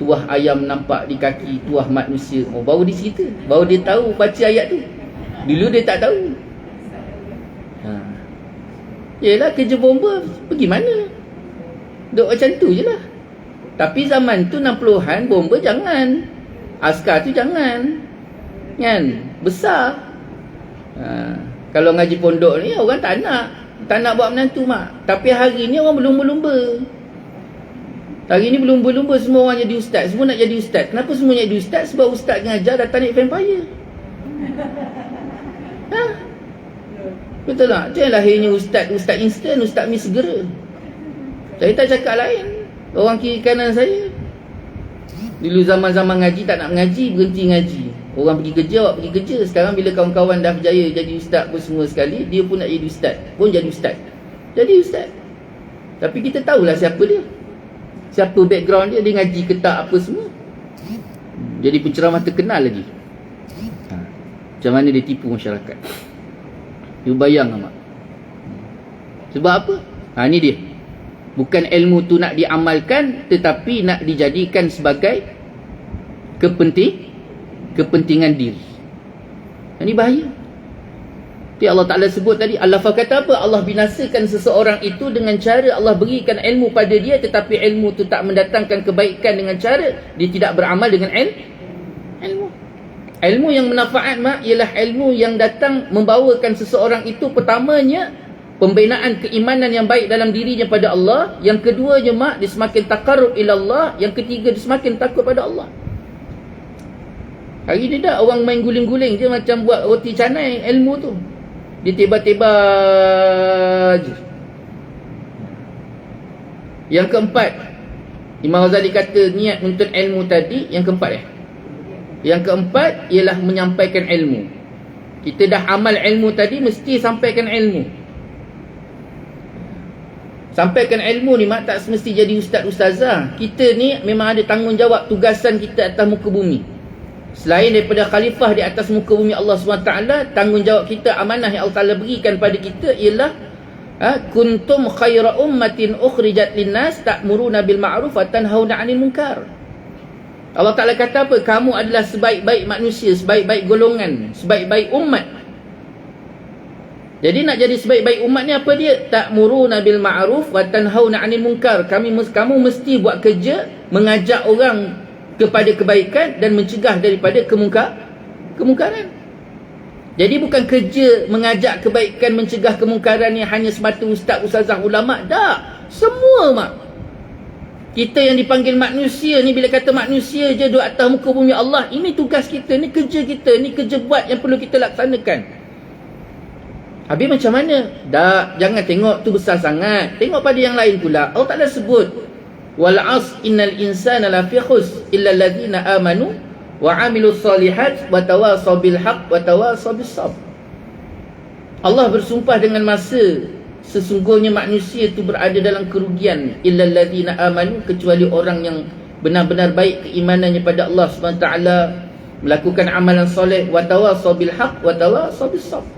tuah ayam nampak di kaki tuah manusia. Oh, baru dia cerita, baru dia tahu baca ayat tu. Dulu dia tak tahu. Yelah, kerja bomba pergi mana? Duk macam tu je lah. Tapi zaman tu 60-an, bomba jangan, askar tu jangan, kan, besar. Kalau ngaji pondok ni orang tak nak buat menantu mak. Tapi hari ni orang berlumba-lumba. Hari ni berlumba-lumba, semua orang jadi ustaz, semua nak jadi ustaz. Kenapa semua nak jadi ustaz? Sebab ustaz ngajar datang naik vampire. Betul tak? Itu yang lahirnya ustaz instan, ustaz mi segera. Saya tak cakap lain. Orang kiri kanan saya, dulu zaman-zaman ngaji tak nak mengaji, berhenti ngaji. Orang pergi kerja, awak pergi kerja. Sekarang bila kawan-kawan dah berjaya jadi ustaz pun semua sekali, dia pun nak jadi ustaz, pun jadi ustaz. Jadi ustaz. Tapi kita tahulah siapa dia, siapa background dia, dia ngaji ke tak, apa semua. Jadi penceramah terkenal lagi. Macam mana dia tipu masyarakat. You bayang amat. Sebab apa? Ni dia. Bukan ilmu tu nak diamalkan, tetapi nak dijadikan sebagai kepentingan diri. Ini bahaya. Jadi Allah Ta'ala sebut tadi, Allah kata apa? Allah binasakan seseorang itu dengan cara Allah berikan ilmu pada dia, tetapi ilmu tu tak mendatangkan kebaikan dengan cara dia tidak beramal dengan ilmu. Ilmu yang bermanfaat mak, ialah ilmu yang datang membawakan seseorang itu, pertamanya pembinaan keimanan yang baik dalam dirinya pada Allah. Yang keduanya mak, dia semakin taqarrub ila Allah. Yang ketiga, dia semakin takut pada Allah. Hari ni dah orang main guling-guling je macam buat roti canai ilmu tu. Dia tiba-tiba je. Yang keempat, Imam Ghazali kata niat untuk ilmu tadi, yang keempat Yang keempat ialah menyampaikan ilmu. Kita dah amal ilmu tadi, mesti sampaikan ilmu. Sampaikan ilmu ni mak tak semesti jadi ustaz-ustazah. Kita ni memang ada tanggungjawab, tugasan kita atas muka bumi. Selain daripada khalifah di atas muka bumi Allah SWT, tanggungjawab kita, amanah yang Allah Ta'ala berikan pada kita ialah kuntum khaira ummatin ukhrijat linnas ta'muruna bil ma'ruf wa tanhauna 'anil munkar. Allah Ta'ala kata apa? Kamu adalah sebaik-baik manusia, sebaik-baik golongan, sebaik-baik umat. Jadi nak jadi sebaik-baik umat ni apa dia? Ta'muruna bil ma'ruf wa tanhauna 'anil munkar. Kamu mesti buat kerja mengajak orang kepada kebaikan dan mencegah daripada kemungkaran. Jadi bukan kerja mengajak kebaikan, mencegah kemungkaran ni hanya semata ustaz, ustazah, ulama. Tak. Semua mak. Kita yang dipanggil manusia ni, bila kata manusia je duduk atas muka bumi Allah, ini tugas kita, ni kerja kita, ni kerja buat yang perlu kita laksanakan. Habis macam mana? Tak, jangan tengok tu besar sangat. Tengok pada yang lain pula. Allah Ta'ala sebut, wal 'as innal insana lafi khus illa alladhina amanu wa 'amilus solihat wa tawasaw bil haqq wa tawasaw bis sabr. Allah bersumpah dengan masa, sesungguhnya manusia itu berada dalam kerugian, illa alladhina amanu, kecuali orang yang benar-benar baik keimanannya pada Allah SWT, melakukan amalan soleh, wa tawasaw bil haqq wa tawasaw bis sabr,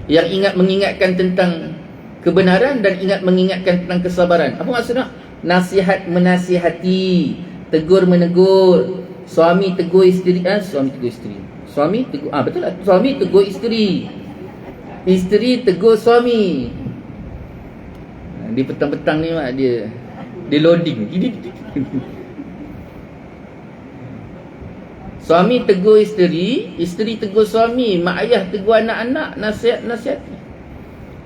yang mengingatkan tentang kebenaran dan mengingatkan tentang kesabaran. Apa maksudnya? Nasihat menasihati, tegur menegur. Suami tegur isteri, suami tegur isteri. Suami tegur, betul lah. Suami tegur isteri. Isteri tegur suami. Di petang-petang ni mak dia loading. Suami tegur isteri, isteri tegur suami, mak ayah tegur anak-anak, nasihat-nasihati.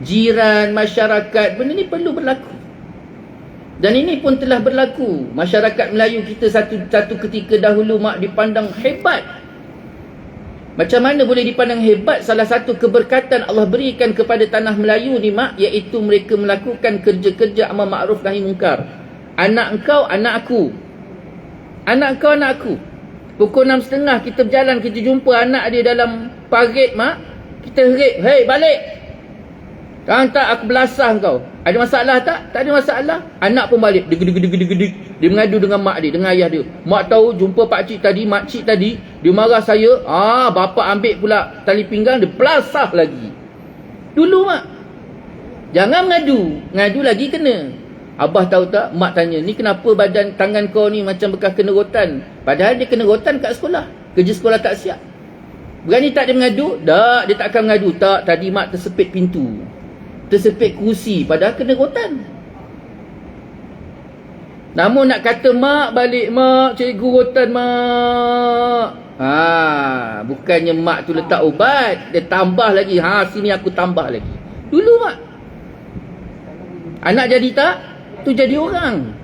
Jiran, masyarakat, benda ni perlu berlaku. Dan ini pun telah berlaku. Masyarakat Melayu kita satu ketika dahulu mak dipandang hebat. Macam mana boleh dipandang hebat? Salah satu keberkatan Allah berikan kepada tanah Melayu ni mak, iaitu mereka melakukan kerja-kerja amal ma'ruf nahi mungkar. Anak engkau, anak aku. Anak engkau, anak aku. Pukul 6.30 kita berjalan, kita jumpa anak dia dalam parit mak, kita herit, "Hei, balik. Jangan tak aku belasah kau. Ada masalah tak?" Tak ada masalah. Anak pun balik. Dig. Dia mengadu dengan mak dia, dengan ayah dia. "Mak tahu jumpa pak cik tadi, mak cik tadi, dia marah saya. Bapa ambil pula tali pinggang, dia belasah lagi." Dulu mak. Jangan mengadu. Ngadu lagi kena. Abah tahu tak, mak tanya, "Ni kenapa badan tangan kau ni macam bekas kena rotan?" Padahal dia kena rotan kat sekolah. Kerja sekolah tak siap. Berani tak dia mengadu? Tak, dia tak akan mengadu. Tak, tadi mak tersepit pintu, tersepit kursi, padahal kena rotan. Namun nak kata mak balik, "Mak, cikgu rotan mak." Bukannya mak tu letak ubat, dia tambah lagi. Sini aku tambah lagi. Dulu mak. Anak jadi tak? Tu jadi orang.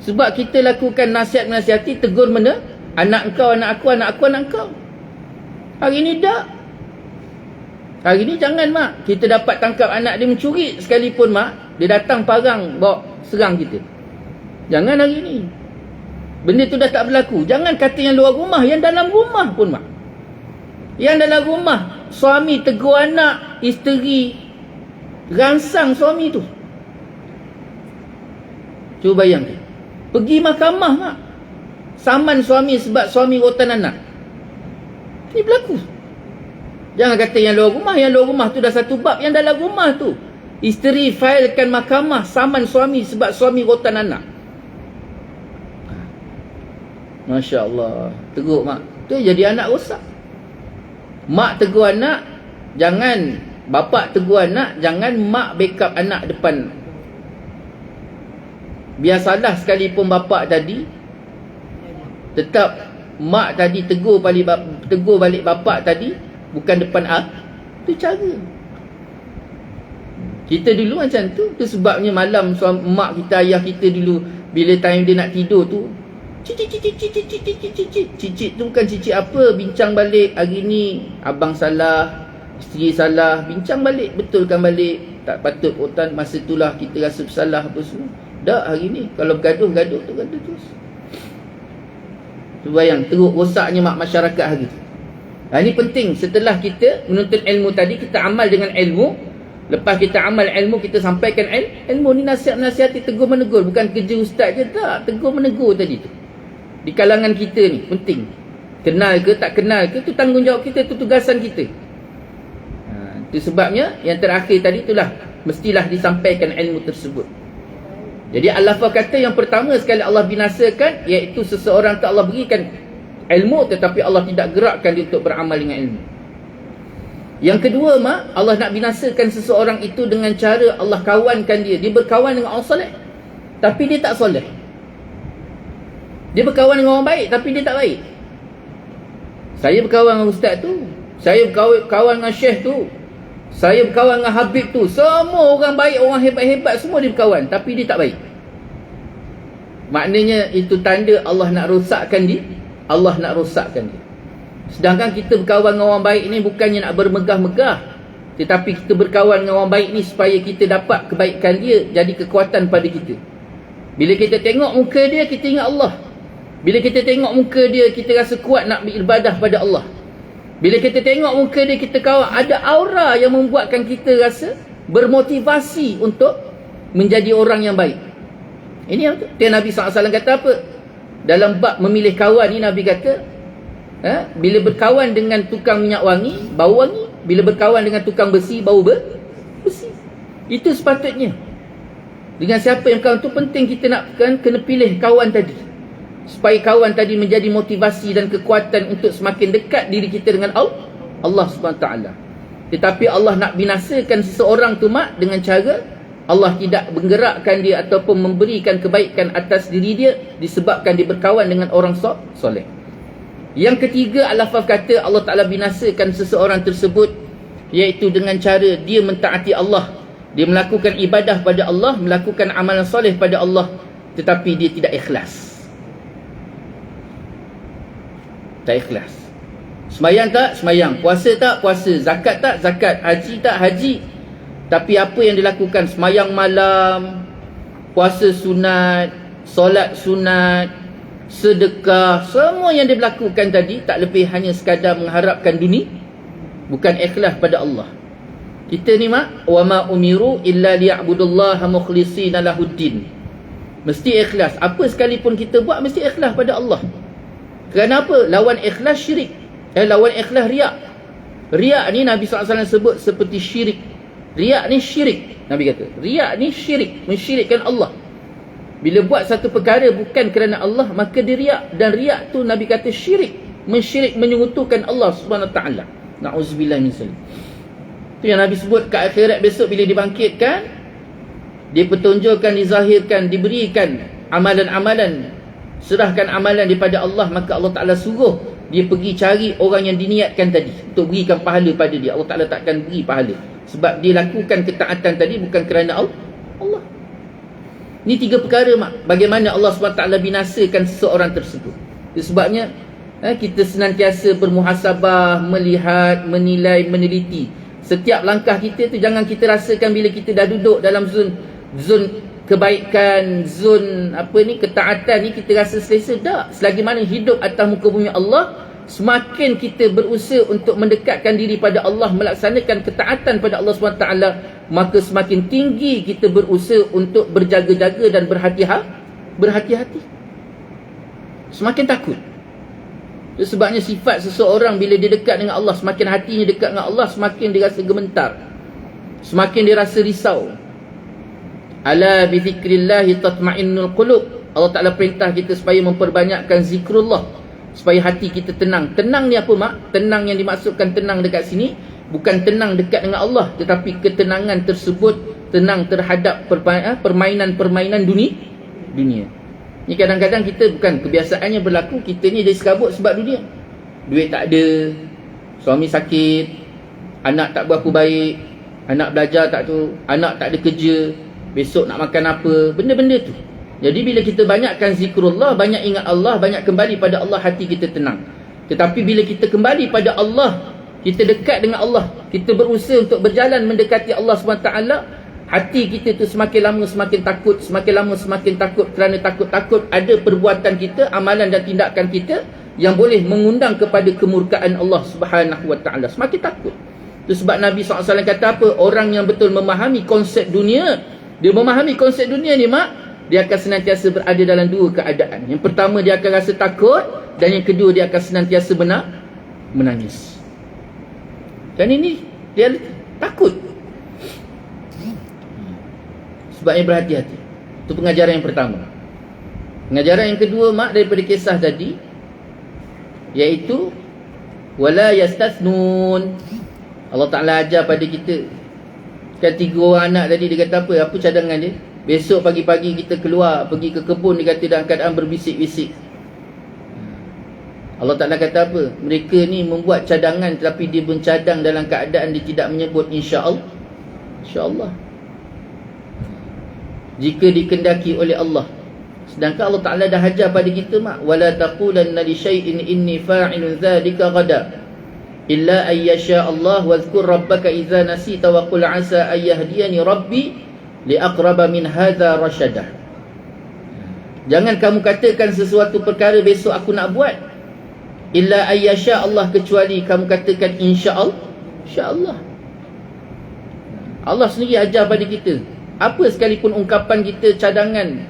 Sebab kita lakukan nasihat-nasihati, tegur mana? Anak engkau, anak aku, anak aku, anak engkau. Hari ni tak. Hari ni jangan mak. Kita dapat tangkap anak dia mencuri sekalipun mak, dia datang parang bawa serang kita. Jangan hari ni. Benda tu dah tak berlaku. Jangan kata yang luar rumah, yang dalam rumah pun mak. Yang dalam rumah, suami tegur anak, isteri rangsang suami tu. Cuba bayangkan. Pergi mahkamah mak, saman suami sebab suami rotan anak. Ini berlaku. Jangan kata yang luar rumah. Yang luar rumah tu dah satu bab. Yang dalam rumah tu, isteri failkan mahkamah, saman suami sebab suami rotan anak. Masya Allah. Teruk mak. Tu jadi anak rosak. Mak tegur anak, jangan. Bapak tegur anak, jangan mak backup anak depan. Biar salah sekalipun bapak tadi, tetap mak tadi tegur balik bapak tadi, bukan depan tu cara. Kita dulu macam tu. Tu sebabnya malam mak kita, ayah kita dulu, bila time dia nak tidur tu, cicit tu bukan cicit apa, bincang balik, hari ni abang salah, isteri salah, bincang balik, betulkan balik, tak patut rotan, masa itulah kita rasa bersalah apa semua. Tak, hari ni kalau bergaduh tu gaduh terus. Tu bayang teruk rosaknya masyarakat hari tu. Ini penting. Setelah kita menuntut ilmu tadi, kita amal dengan ilmu, Lepas kita amal ilmu, kita sampaikan ilmu. Ni nasihat-nasihati, tegur menegur. Bukan kerja ustaz je, tak. Tegur menegur tadi tu. Di kalangan kita ni, penting. Kenal ke, tak kenal ke, tu tanggungjawab kita, tu tugasan kita. Itu sebabnya, yang terakhir tadi itulah, mestilah disampaikan ilmu tersebut. Jadi al-lafaz kata yang pertama sekali Allah binasakan, iaitu seseorang tu Allah berikan ilmu, tetapi Allah tidak gerakkan dia untuk beramal dengan ilmu. Yang kedua, Allah nak binasakan seseorang itu dengan cara Allah kawankan dia. Dia berkawan dengan orang soleh, tapi dia tak soleh. Dia berkawan dengan orang baik, tapi dia tak baik. Saya berkawan dengan ustaz tu, saya berkawan dengan syekh tu, saya berkawan dengan habib tu. Semua orang baik, orang hebat-hebat, semua dia berkawan, tapi dia tak baik. Maknanya itu tanda Allah nak rosakkan dia. Allah nak rosakkan dia. Sedangkan kita berkawan dengan orang baik ni bukannya nak bermegah-megah, tetapi kita berkawan dengan orang baik ni supaya kita dapat kebaikan dia jadi kekuatan pada kita. Bila kita tengok muka dia, kita ingat Allah. Bila kita tengok muka dia, kita rasa kuat nak beribadah pada Allah. Bila kita tengok muka dia, kita kawan, ada aura yang membuatkan kita rasa bermotivasi untuk menjadi orang yang baik. Ini yang Nabi SAW kata apa? Dalam bab memilih kawan ni, Nabi kata, bila berkawan dengan tukang minyak wangi, bau wangi. Bila berkawan dengan tukang besi, bau besi. Itu sepatutnya. Dengan siapa yang kawan tu, penting kita nak kena pilih kawan tadi, supaya kawan tadi menjadi motivasi dan kekuatan untuk semakin dekat diri kita dengan Allah SWT. Tetapi Allah nak binasakan seseorang tu dengan cara Allah tidak menggerakkan dia ataupun memberikan kebaikan atas diri dia disebabkan dia berkawan dengan orang soleh. Yang ketiga, al-lafaz kata Allah Ta'ala binasakan seseorang tersebut, iaitu dengan cara dia mentaati Allah. Dia melakukan ibadah pada Allah, melakukan amalan soleh pada Allah, tetapi dia tidak ikhlas. Tak ikhlas. Semayang tak? Semayang. Puasa tak? Puasa. Zakat tak? Zakat. Haji tak? Haji. Tapi apa yang dilakukan? Semayang malam, puasa sunat, solat sunat, sedekah, semua yang dia lakukan tadi tak lebih hanya sekadar mengharapkan dunia, bukan ikhlas pada Allah. Kita ni wa ma umiru illa liya'budullaha mukhlishina lahuddin. Mesti ikhlas. Apa sekalipun kita buat mesti ikhlas pada Allah. Kerana apa? Lawan ikhlas syirik. Lawan ikhlas riak. Riak ni Nabi SAW sebut seperti syirik. Riak ni syirik. Nabi kata, riak ni syirik, mensyirikkan Allah. Bila buat satu perkara bukan kerana Allah, maka dia riak. Dan riak tu Nabi kata syirik, mensyirik, menyekutukan Allah Subhanahu Wa Taala. Na'udzubillah min zalik. Itu yang Nabi sebut kat akhirat besok bila dibangkitkan, dipertonjolkan, dizahirkan, diberikan amalan-amalan, serahkan amalan daripada Allah, maka Allah Taala suruh dia pergi cari orang yang diniatkan tadi untuk berikan pahala pada dia. Allah Taala takkan beri pahala sebab dia lakukan ketaatan tadi bukan kerana Allah. Ini tiga perkara bagaimana Allah SWT binasakan seseorang tersebut. Itu sebabnya kita senantiasa bermuhasabah, melihat, menilai, meneliti. Setiap langkah kita tu jangan kita rasakan bila kita dah duduk dalam zon kebaikan, zon ketaatan ni kita rasa selesa. Tak. Selagi mana hidup atas muka bumi Allah, semakin kita berusaha untuk mendekatkan diri pada Allah, melaksanakan ketaatan pada Allah SWT, maka semakin tinggi kita berusaha untuk berjaga-jaga dan berhati-hati. Semakin takut. Itu sebabnya sifat seseorang bila dia dekat dengan Allah, semakin hatinya dekat dengan Allah, semakin dia rasa gemetar, semakin dia rasa risau. Ala bi zikrillahi tatma'innul qulub. Allah Ta'ala perintah kita supaya memperbanyakkan zikrullah, supaya hati kita tenang. Tenang ni apa Tenang yang dimaksudkan tenang dekat sini bukan tenang dekat dengan Allah, tetapi ketenangan tersebut tenang terhadap permainan-permainan dunia. Ni kadang-kadang kita bukan kebiasaannya berlaku, kita ni jadi sekabut sebab dunia. Duit tak ada, suami sakit, anak tak berapa baik, anak belajar tak tu, anak tak ada kerja, besok nak makan apa, benda-benda tu. Jadi bila kita banyakkan zikrullah, banyak ingat Allah, banyak kembali pada Allah, hati kita tenang. Tetapi bila kita kembali pada Allah, kita dekat dengan Allah, kita berusaha untuk berjalan mendekati Allah SWT, hati kita tu semakin lama semakin takut, semakin lama semakin takut. Kerana takut-takut ada perbuatan kita, amalan dan tindakan kita yang boleh mengundang kepada kemurkaan Allah Subhanahu Wa Taala. Semakin takut. Itu sebab Nabi SAW kata apa? Orang yang betul memahami konsep dunia, dia memahami konsep dunia ni mak, dia akan senantiasa berada dalam dua keadaan. Yang pertama dia akan rasa takut, dan yang kedua dia akan senantiasa menangis. Dan ini dia takut. Sebabnya berhati-hati. Itu pengajaran yang pertama. Pengajaran yang kedua mak daripada kisah tadi, iaitu wala yastasnun. Allah Ta'ala ajar pada kita. Kan 3 orang anak tadi, dia kata apa? Apa cadangan dia? Besok pagi-pagi kita keluar pergi ke kebun, dia kata dalam keadaan berbisik-bisik. Allah Ta'ala kata apa? Mereka ni membuat cadangan, tetapi dia mencadang dalam keadaan dia tidak menyebut insya-Allah. Insya-Allah. Jika dikendaki oleh Allah. Sedangkan Allah Ta'ala dah ajar pada kita mak, wala taqulanna li syai'in inni fa'ilun dzalika ghada illa ay yasha Allah wadhkur rabbaka idza nasita wa qul asa ay yahdiyani rabbi li aqraba min hadza rasyadah. Jangan kamu katakan sesuatu perkara besok aku nak buat illa ay yasha Allah, kecuali kamu katakan insya-Allah. Insya-Allah. Allah sendiri ajar pada kita. Apa sekalipun ungkapan kita, cadangan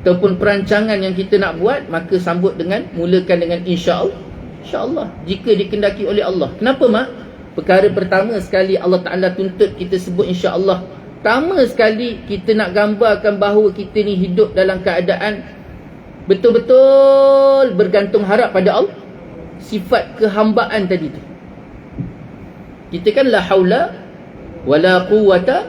ataupun perancangan yang kita nak buat, maka sambut dengan, mulakan dengan insya-Allah. InsyaAllah, jika dikendaki oleh Allah. Kenapa mak? Perkara pertama sekali Allah Ta'ala tuntut kita sebut insya-Allah. Pertama sekali kita nak gambarkan bahawa kita ni hidup dalam keadaan betul-betul bergantung harap pada Allah. Sifat kehambaan tadi tu. Kita kan la haula wala quwwata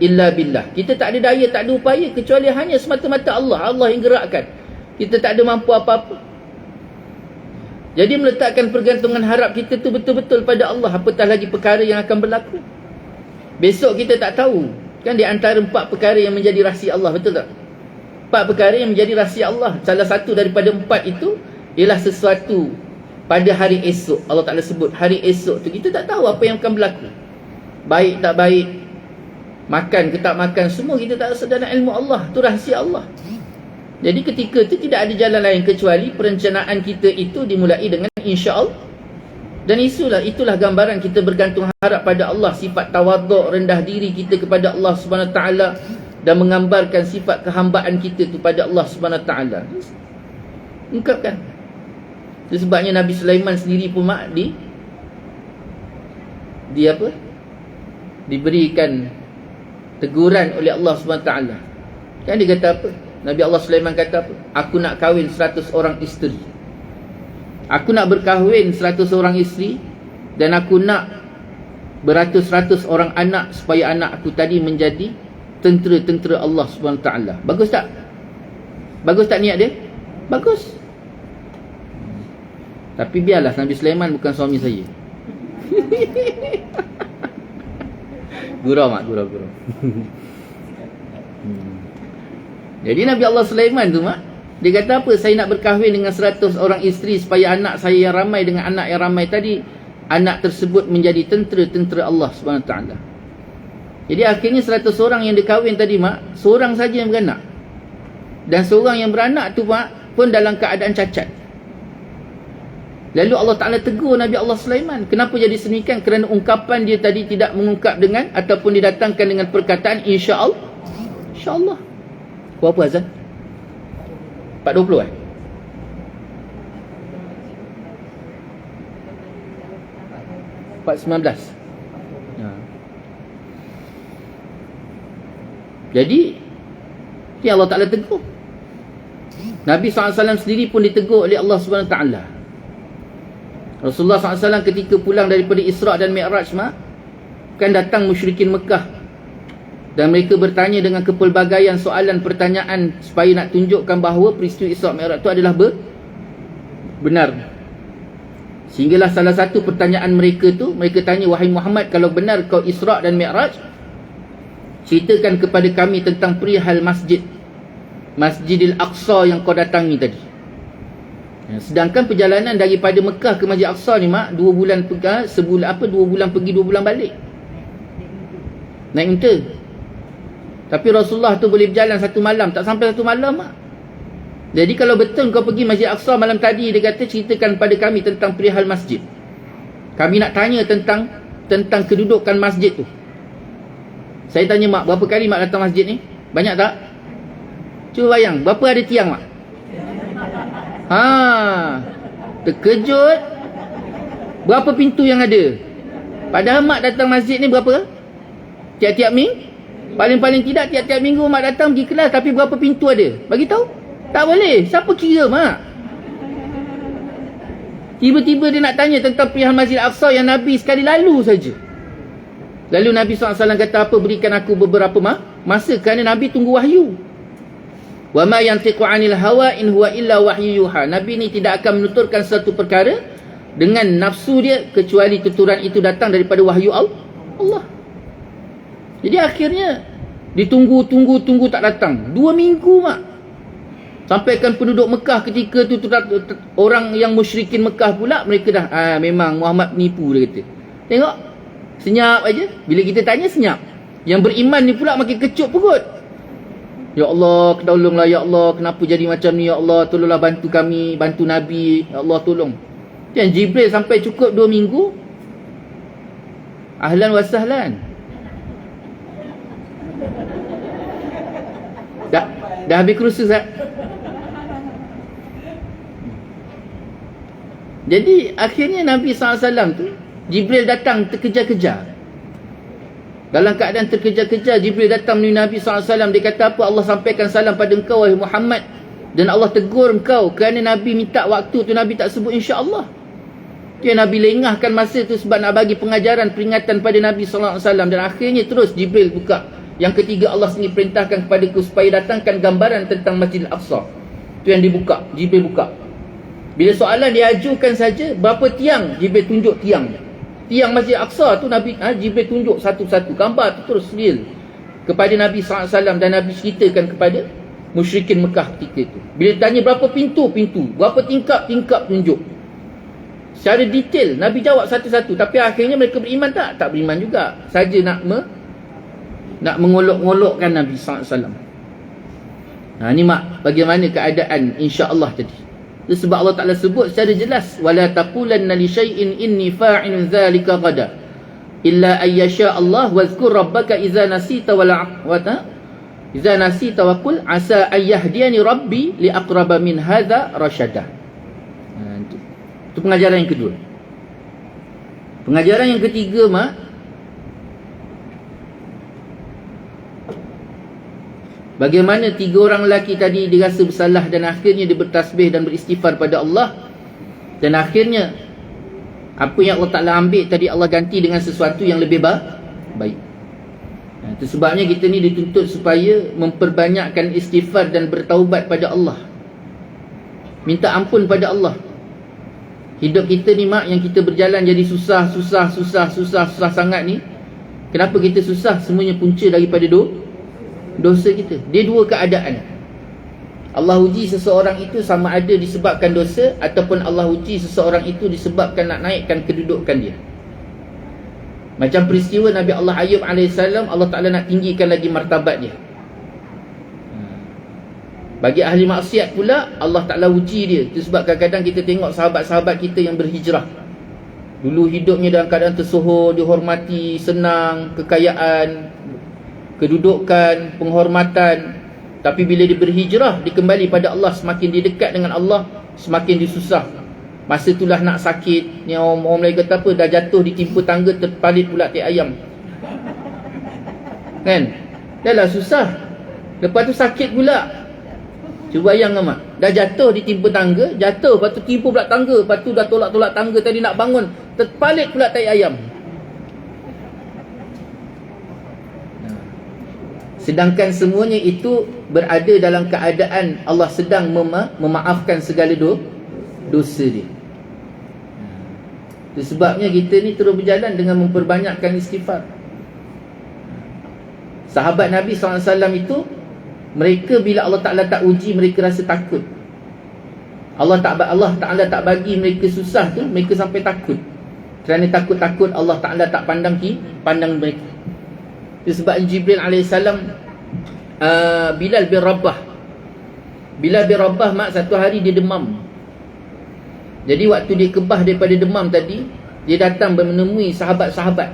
illa billah. Kita tak ada daya, tak ada upaya, kecuali hanya semata-mata Allah. Allah yang gerakkan. Kita tak ada mampu apa-apa. Jadi meletakkan pergantungan harap kita tu betul-betul pada Allah. Apatah lagi perkara yang akan berlaku. Besok kita tak tahu. Kan di antara 4 perkara yang menjadi rahsia Allah, betul tak? 4 perkara yang menjadi rahsia Allah. Salah satu daripada 4 itu ialah sesuatu pada hari esok. Allah Ta'ala sebut hari esok tu kita tak tahu apa yang akan berlaku. Baik tak baik, makan ke tak makan, semua kita tak rasa dalam ilmu Allah. Itu rahsia Allah. Jadi ketika itu tidak ada jalan lain kecuali perencanaan kita itu dimulai dengan insya-Allah. Dan itulah gambaran kita bergantung harap pada Allah. Sifat tawaduk, rendah diri kita kepada Allah Subhanahu Wa Taala, dan menggambarkan sifat kehambaan kita kepada Allah Subhanahu Wa Taala. Ungkapkan. Itu sebabnya Nabi Sulaiman sendiri pun mak diberikan teguran oleh Allah Subhanahu Wa Taala. Kan dia kata apa? Nabi Allah Sulaiman kata apa? Aku nak kahwin 100 orang isteri. Aku nak berkahwin 100 orang isteri, dan aku nak beratus-ratus orang anak, supaya anak aku tadi menjadi tentera-tentera Allah Subhanahu Wa Taala. Bagus tak? Bagus tak niat dia? Bagus. Tapi biarlah Nabi Sulaiman bukan suami saya. Gurau mak, gurau. Jadi Nabi Allah Sulaiman tu mak, dia kata apa? Saya nak berkahwin dengan 100 orang isteri, supaya anak saya yang ramai dengan anak yang ramai tadi, anak tersebut menjadi tentera-tentera Allah Subhanahu Wa Taala. Jadi akhirnya 100 orang yang dikahwin tadi mak, seorang saja yang beranak. Dan seorang yang beranak tu mak pun dalam keadaan cacat. Lalu Allah Ta'ala tegur Nabi Allah Sulaiman. Kenapa jadi semikian? Kerana ungkapan dia tadi tidak mengungkap dengan, ataupun didatangkan dengan perkataan insya-Allah. InsyaAllah. Berapa azan? 4.20 4.19. Jadi ya Allah Ta'ala tegur. Nabi SAW sendiri pun ditegur oleh Allah SWT. Rasulullah SAW ketika pulang daripada Isra' dan Mi'raj kan datang musyrikin Mekah, dan mereka bertanya dengan kepelbagaian soalan pertanyaan supaya nak tunjukkan bahawa peristiwa Isra' Mi'raj itu adalah benar. Sehinggalah salah satu pertanyaan mereka tu, mereka tanya, wahai Muhammad, kalau benar kau Isra' dan Mi'raj, ceritakan kepada kami tentang perihal Masjidil Aqsa yang kau datangi tadi. Sedangkan perjalanan daripada Mekah ke Masjid Aqsa ni mak, 2 bulan pergi, 2 bulan pergi, 2 bulan balik. Naik unta. Tapi Rasulullah tu boleh berjalan 1 malam, tak sampai 1 malam mak. Jadi kalau betul kau pergi Masjid Aqsa malam tadi, dia kata ceritakan pada kami tentang perihal masjid. Kami nak tanya tentang tentang kedudukan masjid tu. Saya tanya mak, berapa kali mak datang masjid ni? Banyak tak? Cuba bayang, berapa ada tiang mak? Terkejut. Berapa pintu yang ada? Padahal mak datang masjid ni berapa? Tiap-tiap minggu? Paling-paling tidak tiap-tiap minggu mak datang pergi kelas, tapi berapa pintu ada? Bagi tahu? Tak boleh. Siapa kira mak? Tiba-tiba dia nak tanya tentang pilihan Masjid Al-Aqsa yang Nabi sekali lalu saja. Lalu Nabi SAW kata apa? Berikan aku beberapa masa, kerana Nabi tunggu wahyu. Wa ma yantiqu 'anil hawa in huwa illa wahyu yuha. Nabi ni tidak akan menuturkan satu perkara dengan nafsu dia kecuali tuturan itu datang daripada wahyu Allah. Jadi akhirnya ditunggu tak datang. 2 minggu mak. Sampaikan penduduk Mekah ketika tu orang yang musyrikin Mekah pula, mereka dah memang Muhammad penipu, dia kata. Tengok, senyap aja. Bila kita tanya senyap. Yang beriman ni pula makin kecut perut. Ya Allah, tolonglah ya Allah, kenapa jadi macam ni ya Allah, tolonglah bantu kami, bantu Nabi, ya Allah tolong. Dan Jibril sampai cukup 2 minggu. Ahlan wa sahlan. Dah habis kursus tak? Jadi akhirnya Nabi SAW tu, Jibril datang terkejar-kejar. Dalam keadaan terkejar-kejar, Jibril datang menemui Nabi SAW. Dia kata apa? Allah sampaikan salam pada engkau wahai Muhammad. Dan Allah tegur engkau kerana Nabi minta waktu tu, Nabi tak sebut insya-Allah. Dia Nabi lengahkan masa tu sebab nak bagi pengajaran, peringatan pada Nabi SAW. Dan akhirnya terus Jibril buka. Yang ketiga, Allah sendiri perintahkan kepadaku supaya datangkan gambaran tentang Masjid Al-Aqsa. Tu yang dibuka, Jibril buka. Bila soalan diajukan saja, berapa tiang? Jibril tunjuk tiang. Tiang Masjid Al-Aqsa tu Nabi Jibril tunjuk satu-satu. Gambar tu terus real kepada Nabi SAW. Dan Nabi ceritakan kepada musyrikin Mekah ketika itu. Bila tanya berapa pintu? Berapa tingkap tunjuk. Secara detail Nabi jawab satu-satu. Tapi akhirnya mereka beriman tak? Tak beriman juga. Saja nak mengolok-ngolokkan Nabi SAW. Ni mak, bagaimana keadaan insya-Allah tadi. Itu sebab Allah Ta'ala sebut secara jelas, wala taqulanna li syai'in inni fa'ilun dzalika ghada illa ayyasha Allah wazkur rabbaka idza nasita wa qul asa ayyahdiyani rabbi li aqraba min hadza rasyada. Itu pengajaran yang kedua. Pengajaran yang ketiga mak, bagaimana 3 orang lelaki tadi dirasa bersalah dan akhirnya dia bertasbih dan beristighfar pada Allah. Dan akhirnya apa yang Allah Ta'ala ambil tadi, Allah ganti dengan sesuatu yang lebih baik. Itu sebabnya kita ni dituntut supaya memperbanyakkan istighfar dan bertaubat pada Allah. Minta ampun pada Allah. Hidup kita ni mak, yang kita berjalan jadi susah sangat ni. Kenapa kita susah? Semuanya punca daripada dosa kita. Dia 2 keadaan. Allah uji seseorang itu sama ada disebabkan dosa, ataupun Allah uji seseorang itu disebabkan nak naikkan kedudukan dia. Macam peristiwa Nabi Allah Ayub AS, Allah Ta'ala nak tinggikan lagi martabat dia. Bagi ahli maksiat pula, Allah Ta'ala uji dia. Itu sebab kadang-kadang kita tengok sahabat-sahabat kita yang berhijrah. Dulu hidupnya dalam keadaan tersohor, dihormati, senang, kekayaan, kedudukan, penghormatan. Tapi bila dia berhijrah, dia kembali pada Allah, semakin dia dekat dengan Allah, semakin dia susah. Masa itulah nak sakit. Ni orang Melayu kata apa? Dah jatuh ditimpa tangga, terpalit pula tai ayam. Kan? Dah lah susah. Lepas tu sakit pula. Cuba bayang mak. Dah jatuh ditimpa tangga, jatuh, lepas tu timpa pula tangga, lepas tu dah tolak-tolak tangga tadi nak bangun, terpalit pula tai ayam. Sedangkan semuanya itu berada dalam keadaan Allah sedang memaafkan segala dosa dia. Itu sebabnya kita ni terus berjalan dengan memperbanyakkan istighfar. Sahabat Nabi SAW itu, mereka bila Allah Ta'ala tak uji, mereka rasa takut. Allah Ta'ala tak bagi mereka susah tu, mereka sampai takut. Kerana takut-takut Allah Ta'ala tak pandang mereka. Itu sebab Jibril AS, Bilal bin Rabah mak, satu hari dia demam. Jadi waktu dia kebah daripada demam tadi, Dia datang menemui sahabat-sahabat,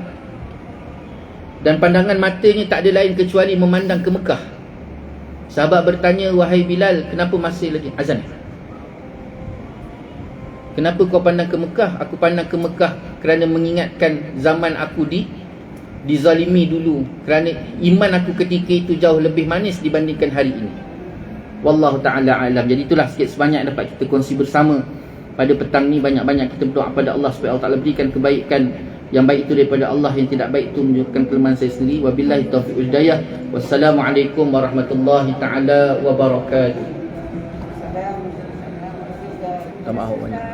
dan pandangan matanya tak ada lain kecuali memandang ke Mekah. Sahabat bertanya, wahai Bilal, kenapa masih lagi azan? Kenapa kau pandang ke Mekah? Aku pandang ke Mekah kerana mengingatkan zaman aku dizalimi dulu, kerana iman aku ketika itu jauh lebih manis dibandingkan hari ini. Wallahu ta'ala alam. Jadi itulah sikit sebanyak dapat kita kongsi bersama pada petang ni. Banyak-banyak kita berdoa pada Allah supaya Allah Ta'ala berikan kebaikan. Yang baik itu daripada Allah, yang tidak baik itu menunjukkan kelemahan saya sendiri. Wabillahi taufiq wal hidayah. Wassalamualaikum warahmatullahi ta'ala wabarakatuh. Minta maaf banyak.